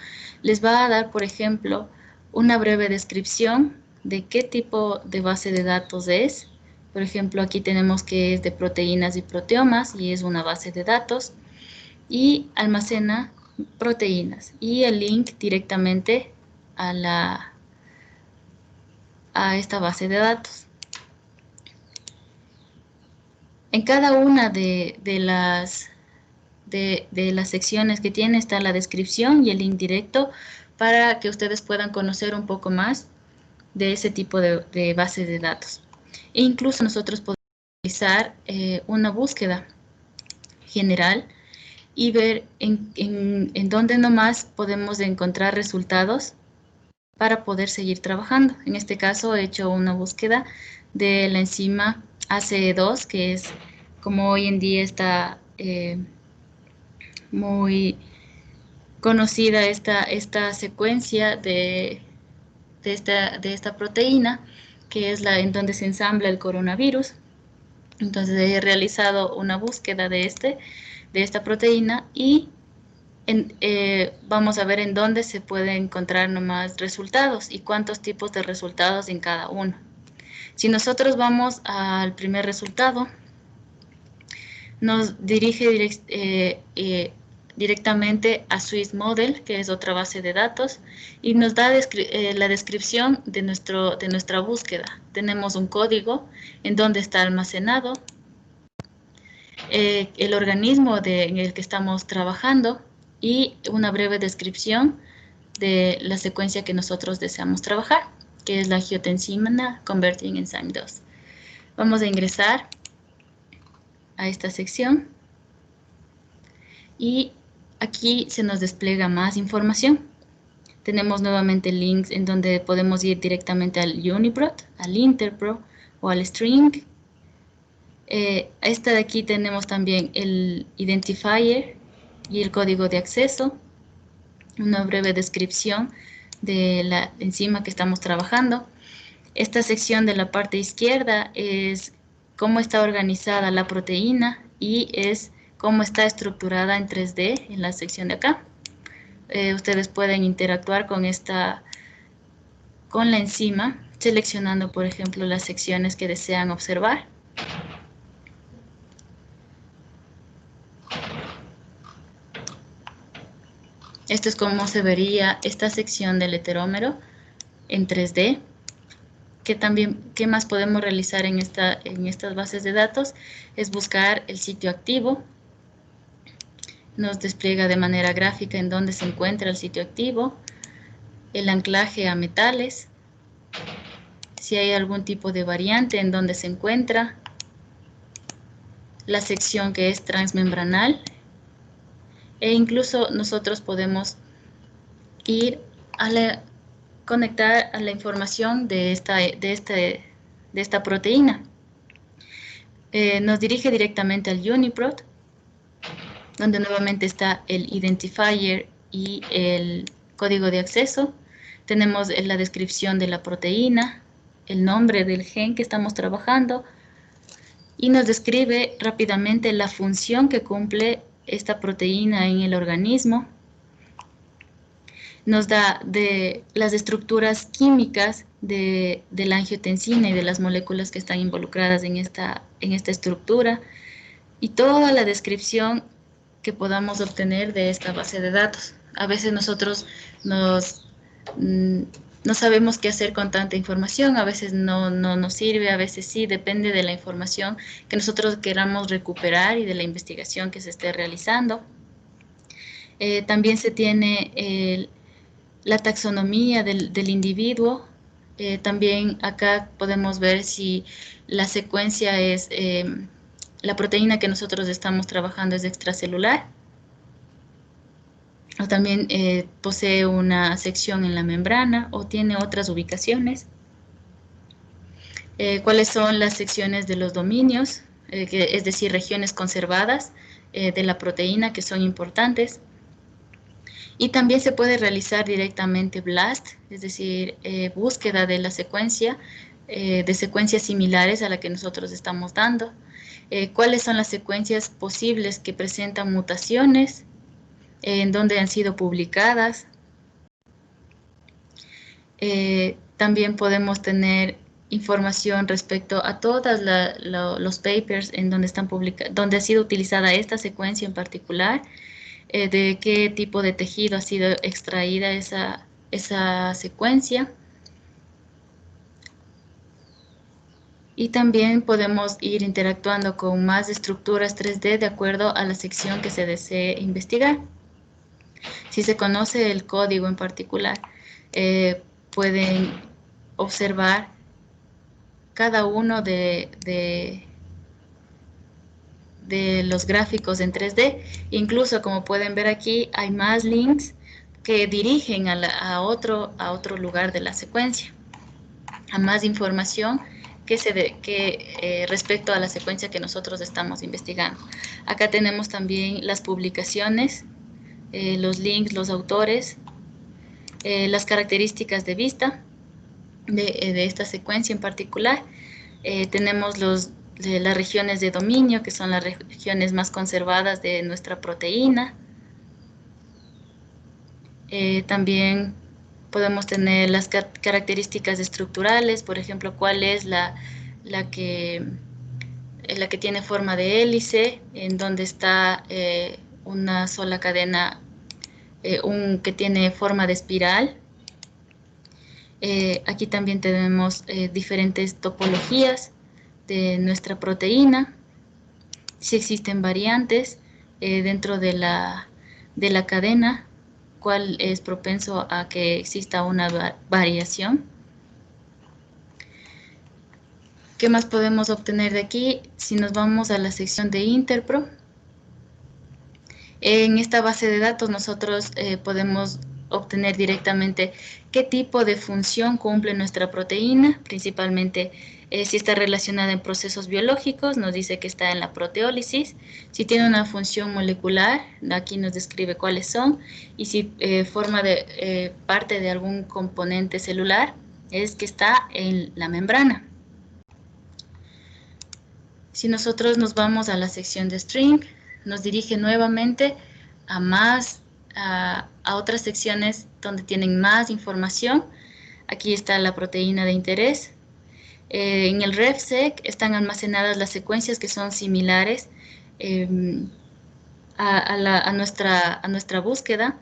les va a dar, por ejemplo, una breve descripción de qué tipo de base de datos es. Por ejemplo, aquí tenemos que es de proteínas y proteomas y es una base de datos y almacena proteínas y el link directamente a esta base de datos. En cada una de las secciones que tiene está la descripción y el link directo para que ustedes puedan conocer un poco más de ese tipo de bases de datos. E incluso nosotros podemos realizar una búsqueda general y ver en dónde nomás podemos encontrar resultados para poder seguir trabajando. En este caso he hecho una búsqueda de la enzima ACE2, que es como hoy en día está muy conocida esta secuencia de esta proteína, que es la en donde se ensambla el coronavirus. Entonces he realizado una búsqueda de esta proteína y vamos a ver en dónde se puede encontrar nomás resultados y cuántos tipos de resultados en cada uno. Si nosotros vamos al primer resultado, nos dirige directamente a Swiss Model, que es otra base de datos, y nos da la descripción de nuestra búsqueda. Tenemos un código en donde está almacenado, el organismo en el que estamos trabajando y una breve descripción de la secuencia que nosotros deseamos trabajar, que es la angiotensina converting enzyme 2. Vamos a ingresar a esta sección y aquí se nos despliega más información. tenemos nuevamente links en donde podemos ir directamente al UniProt, al Interpro o al String. Esta de aquí tenemos también el identifier y el código de acceso, una breve descripción de la enzima que estamos trabajando. Esta sección de la parte izquierda es cómo está organizada la proteína y es cómo está estructurada en 3D en la sección de acá. Ustedes pueden interactuar con la enzima, seleccionando, por ejemplo, las secciones que desean observar. Esto es cómo se vería esta sección del heterómero en 3D. ¿Qué más podemos realizar en estas bases de datos? Es buscar el sitio activo. Nos despliega de manera gráfica en dónde se encuentra el sitio activo, el anclaje a metales, si hay algún tipo de variante en dónde se encuentra, la sección que es transmembranal, e incluso nosotros podemos ir conectar a la información de esta proteína. Nos dirige directamente al UniProt, donde nuevamente está el identifier y el código de acceso. Tenemos la descripción de la proteína, el nombre del gen que estamos trabajando, y nos describe rápidamente la función que cumple esta proteína en el organismo. Nos da de las estructuras químicas de la angiotensina y de las moléculas que están involucradas en esta estructura, y toda la descripción que podamos obtener de esta base de datos. A veces nosotros no sabemos qué hacer con tanta información, a veces no nos sirve, a veces sí, depende de la información que nosotros queramos recuperar y de la investigación que se esté realizando. También se tiene la taxonomía del individuo. También acá podemos ver si la secuencia es, la proteína que nosotros estamos trabajando es extracelular, o también posee una sección en la membrana o tiene otras ubicaciones. ¿Cuáles son las secciones de los dominios? Es decir, regiones conservadas de la proteína que son importantes. Y también se puede realizar directamente BLAST, es decir, búsqueda de la secuencia, de secuencias similares a la que nosotros estamos dando. ¿Cuáles son las secuencias posibles que presentan mutaciones? En dónde han sido publicadas. También podemos tener información respecto a todos los papers en donde donde ha sido utilizada esta secuencia en particular, de qué tipo de tejido ha sido extraída esa secuencia. Y también podemos ir interactuando con más estructuras 3D de acuerdo a la sección que se desee investigar. Si se conoce el código en particular, pueden observar cada uno de los gráficos en 3D. Incluso, como pueden ver aquí, hay más links que dirigen a otro lugar de la secuencia, a más información respecto a la secuencia que nosotros estamos investigando. Acá tenemos también las publicaciones, los links, los autores, las características de vista de esta secuencia en particular. Tenemos las regiones de dominio, que son las regiones más conservadas de nuestra proteína. También podemos tener las características estructurales, por ejemplo, cuál es la que tiene forma de hélice, en donde está una sola cadena, que tiene forma de espiral. Aquí también tenemos diferentes topologías de nuestra proteína, si existen variantes dentro de la cadena, cuál es propenso a que exista una variación. ¿Qué más podemos obtener de aquí? Si nos vamos a la sección de Interpro, en esta base de datos nosotros podemos obtener directamente qué tipo de función cumple nuestra proteína, principalmente si está relacionada en procesos biológicos, nos dice que está en la proteólisis. Si tiene una función molecular, aquí nos describe cuáles son, y si forma parte de algún componente celular, es que está en la membrana. Si nosotros nos vamos a la sección de string, nos dirige nuevamente a otras secciones donde tienen más información. Aquí está la proteína de interés. En el RefSeq están almacenadas las secuencias que son similares a nuestra búsqueda.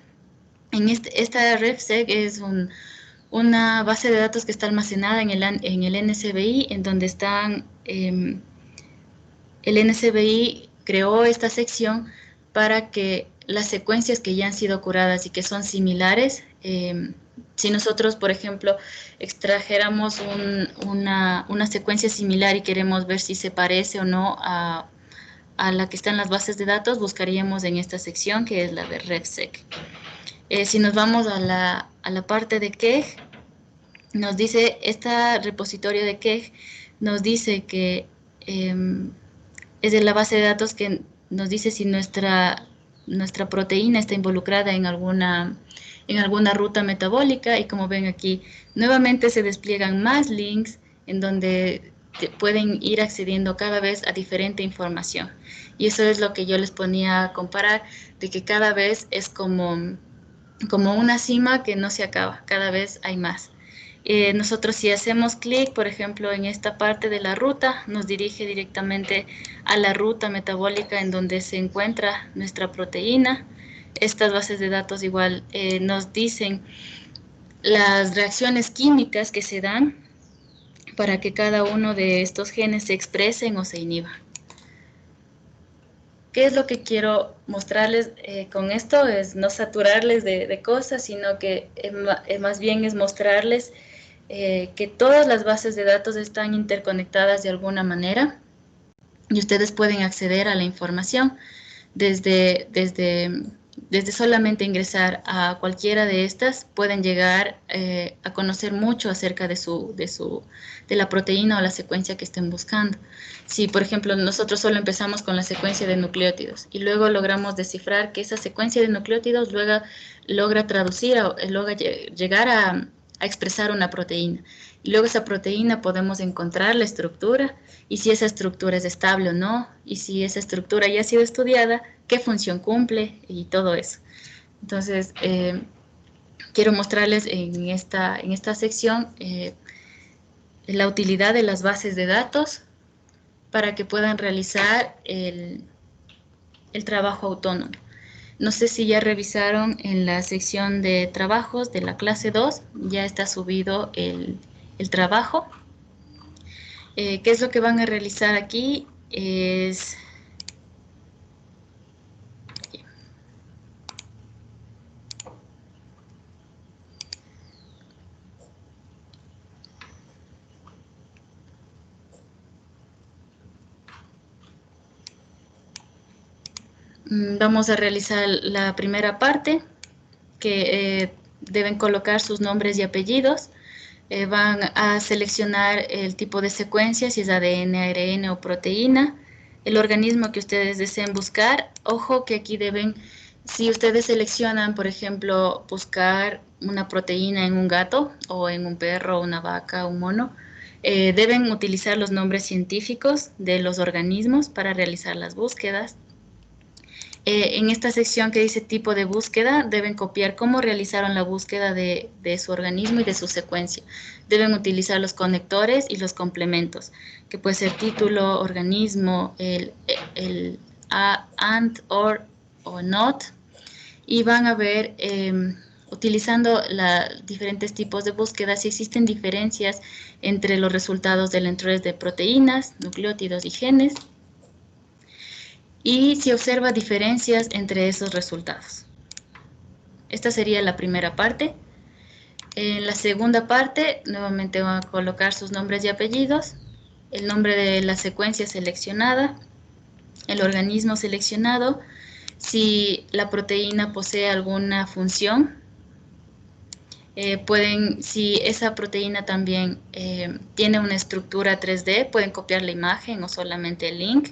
Esta RefSeq es una base de datos que está almacenada en el NCBI, en donde están... el NCBI creó esta sección para que las secuencias que ya han sido curadas y que son similares, si nosotros, por ejemplo, extrajéramos una secuencia similar y queremos ver si se parece o no a la que está en las bases de datos, buscaríamos en esta sección que es la de RefSeq. Si nos vamos a la parte de KEGG, nos dice, este repositorio de KEGG nos dice que es de la base de datos que nos dice si nuestra proteína está involucrada en alguna ruta metabólica, y como ven aquí, nuevamente se despliegan más links en donde pueden ir accediendo cada vez a diferente información. Y eso es lo que yo les ponía a comparar, de que cada vez es como una cima que no se acaba, cada vez hay más. Nosotros si hacemos clic, por ejemplo, en esta parte de la ruta, nos dirige directamente a la ruta metabólica en donde se encuentra nuestra proteína. Estas bases de datos igual nos dicen las reacciones químicas que se dan para que cada uno de estos genes se expresen o se inhiban. ¿Qué es lo que quiero mostrarles con esto? Es no saturarles de cosas, sino que más bien es mostrarles que todas las bases de datos están interconectadas de alguna manera y ustedes pueden acceder a la información desde solamente ingresar a cualquiera de estas, pueden llegar a conocer mucho acerca de la proteína o la secuencia que estén buscando. Si, por ejemplo, nosotros solo empezamos con la secuencia de nucleótidos y luego logramos descifrar que esa secuencia de nucleótidos luego logra traducir, logra llegar a expresar una proteína. Y luego esa proteína podemos encontrar la estructura y si esa estructura es estable o no, y si esa estructura ya ha sido estudiada, qué función cumple y todo eso. Entonces, quiero mostrarles en esta sección la utilidad de las bases de datos para que puedan realizar el trabajo autónomo. No sé si ya revisaron en la sección de trabajos de la clase 2, ya está subido el trabajo. ¿Qué es lo que van a realizar aquí? Vamos a realizar la primera parte, que deben colocar sus nombres y apellidos. Van a seleccionar el tipo de secuencia, si es ADN, ARN o proteína, el organismo que ustedes deseen buscar. Ojo que aquí si ustedes seleccionan, por ejemplo, buscar una proteína en un gato o en un perro, una vaca, un mono, deben utilizar los nombres científicos de los organismos para realizar las búsquedas. En esta sección que dice tipo de búsqueda, deben copiar cómo realizaron la búsqueda de su organismo y de su secuencia. Deben utilizar los conectores y los complementos, que puede ser título, organismo, el AND, OR o NOT, y van a ver, utilizando diferentes tipos de búsqueda, si existen diferencias entre los resultados del entrés de proteínas, nucleótidos y genes, y si observa diferencias entre esos resultados. Esta sería la primera parte. En la segunda parte, nuevamente van a colocar sus nombres y apellidos, el nombre de la secuencia seleccionada, el organismo seleccionado, si la proteína posee alguna función, Si esa proteína también tiene una estructura 3D, pueden copiar la imagen o solamente el link.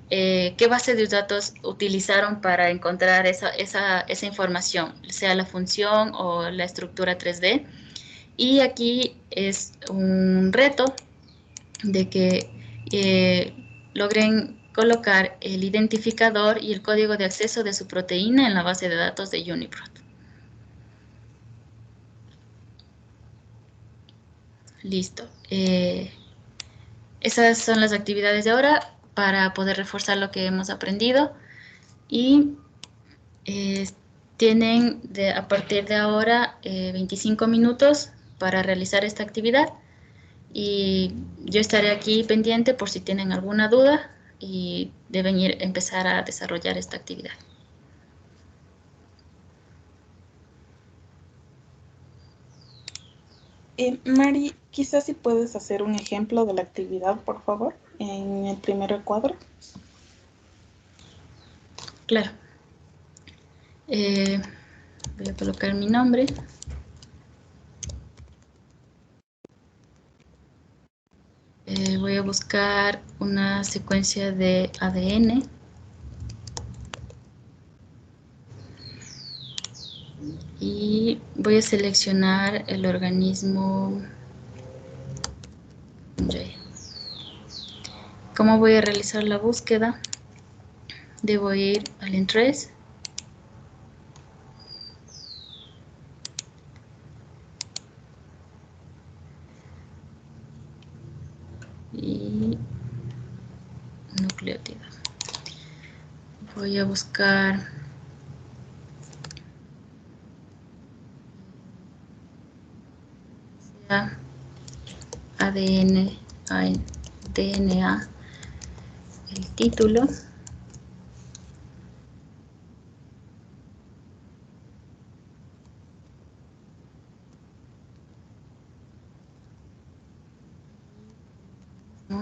¿Qué base de datos utilizaron para encontrar esa información, sea la función o la estructura 3D? Y aquí es un reto de que logren colocar el identificador y el código de acceso de su proteína en la base de datos de UniProt. Listo. Esas son las actividades de ahora para poder reforzar lo que hemos aprendido y tienen a partir de ahora 25 minutos para realizar esta actividad y yo estaré aquí pendiente por si tienen alguna duda y deben empezar a desarrollar esta actividad. Mari, quizás si puedes hacer un ejemplo de la actividad, por favor, en el primer cuadro. Claro. Voy a colocar mi nombre. Voy a buscar una secuencia de ADN. Y voy a seleccionar el organismo. ¿Cómo voy a realizar la búsqueda? Debo ir al interés. Y nucleótido. Voy a buscar ADN, DNA, el título. ¿No?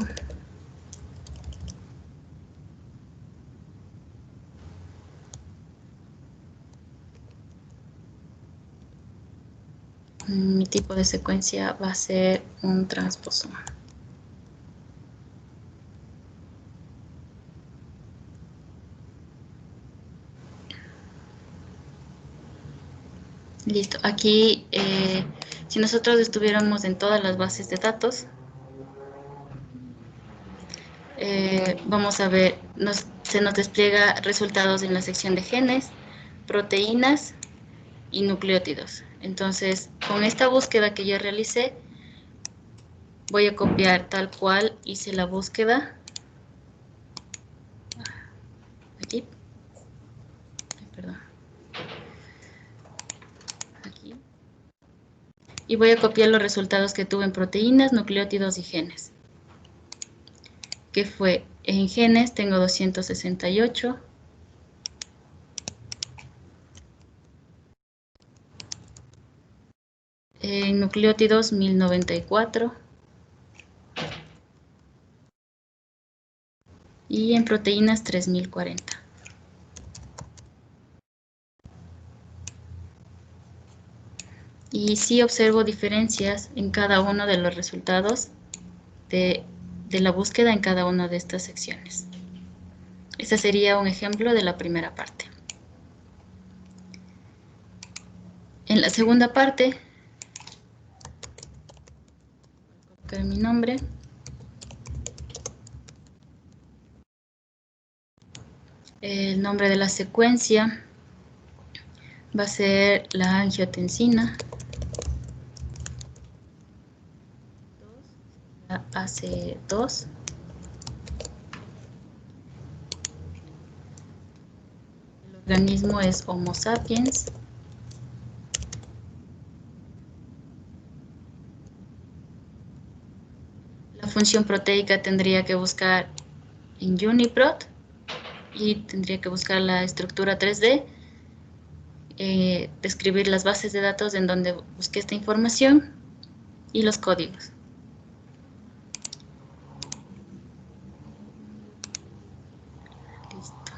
Mi tipo de secuencia va a ser un transposoma. Listo. Aquí, si nosotros estuviéramos en todas las bases de datos, vamos a ver, se nos despliega resultados en la sección de genes, proteínas y nucleótidos. Entonces, con esta búsqueda que yo realicé, voy a copiar tal cual hice la búsqueda. Aquí. Perdón. Aquí. Y voy a copiar los resultados que tuve en proteínas, nucleótidos y genes. Que fue, en genes tengo 268. En nucleótidos 1094. Y en proteínas 3040. Y sí observo diferencias en cada uno de los resultados de la búsqueda en cada una de estas secciones. Este sería un ejemplo de la primera parte. En la segunda parte, voy a colocar mi nombre. El nombre de la secuencia va a ser la angiotensina, la AC2. El organismo es Homo sapiens. La función proteica tendría que buscar en UniProt y tendría que buscar la estructura 3D, describir las bases de datos en donde busqué esta información y los códigos. Listo.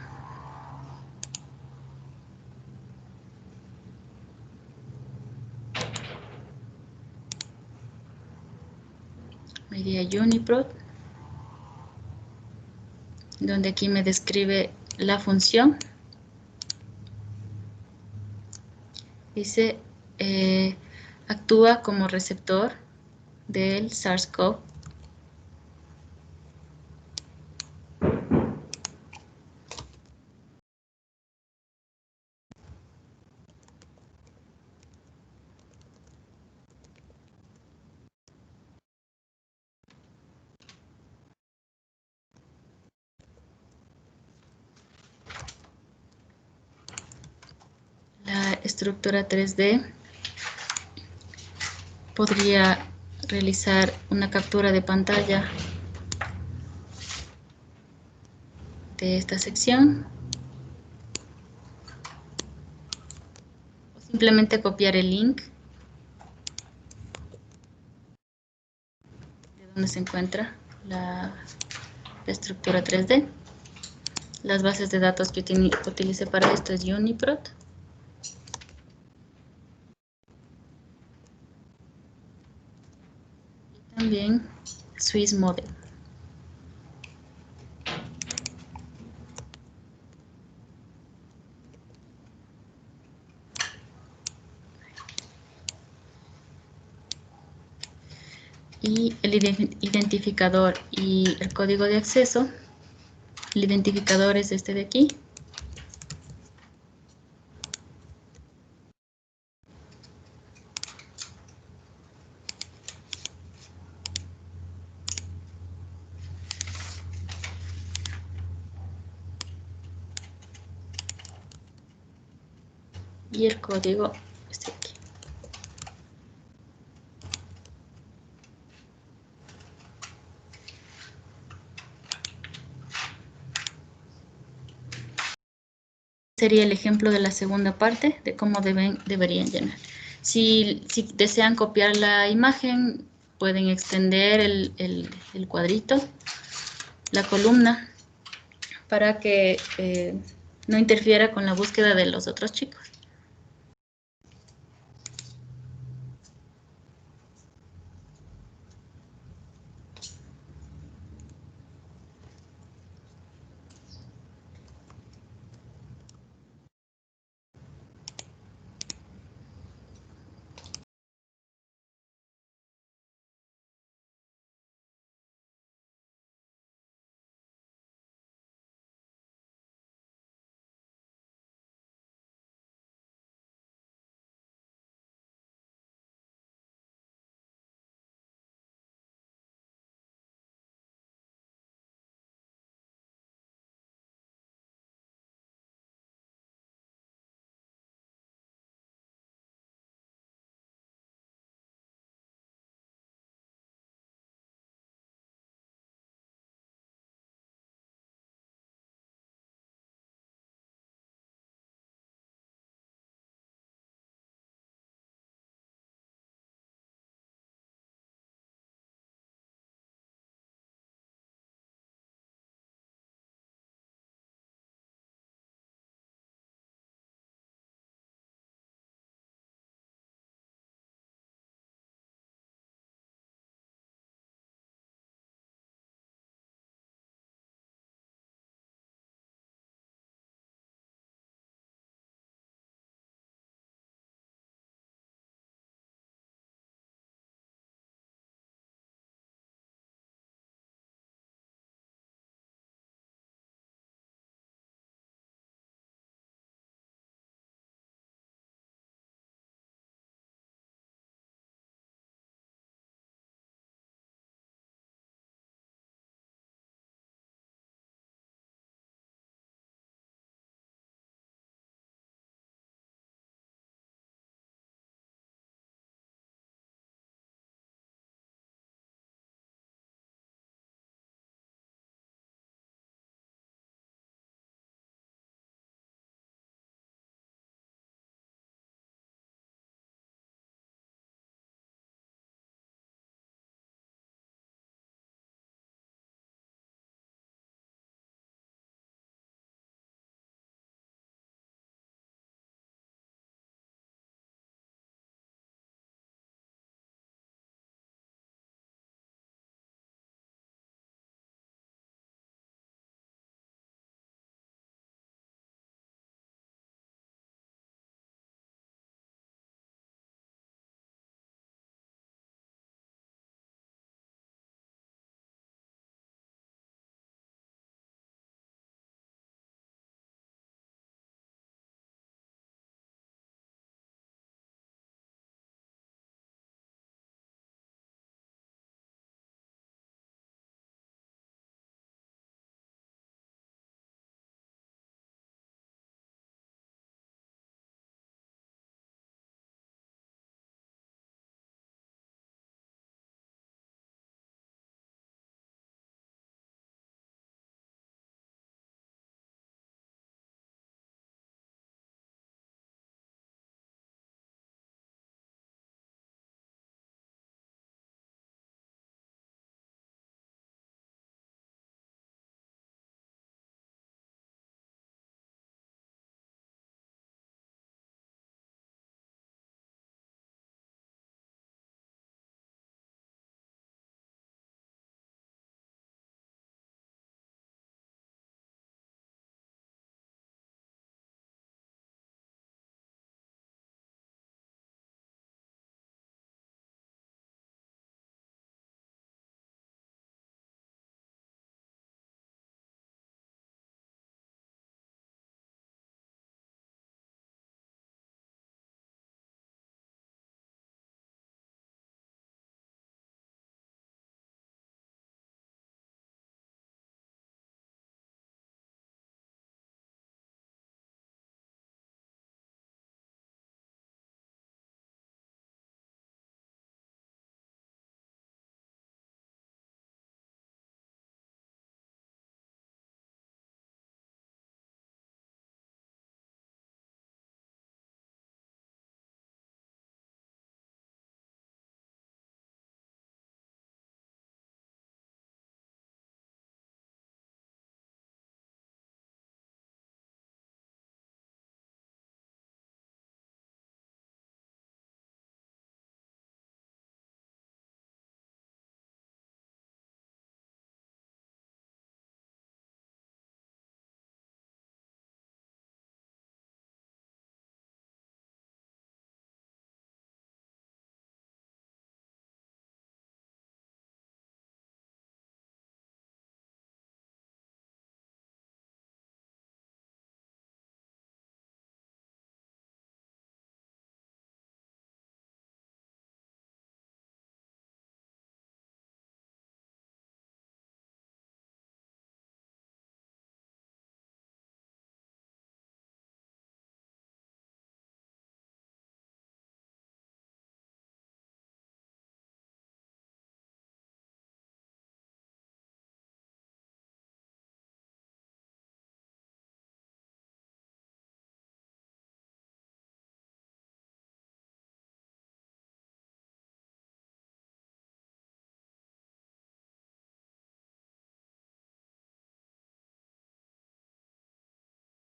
me iría a UniProt, donde aquí me describe la función. Dice, actúa como receptor del SARS-CoV. La estructura 3D podría realizar una captura de pantalla de esta sección o simplemente copiar el link de donde se encuentra la estructura 3D. Las bases de datos que utilicé para esto es UniProt. Y también Swiss Model. Y el identificador y el código de acceso. El identificador es este de aquí. Y el código este de aquí. Sería el ejemplo de la segunda parte de cómo deberían llenar. Si desean copiar la imagen, pueden extender el cuadrito, la columna, para que no interfiera con la búsqueda de los otros chicos.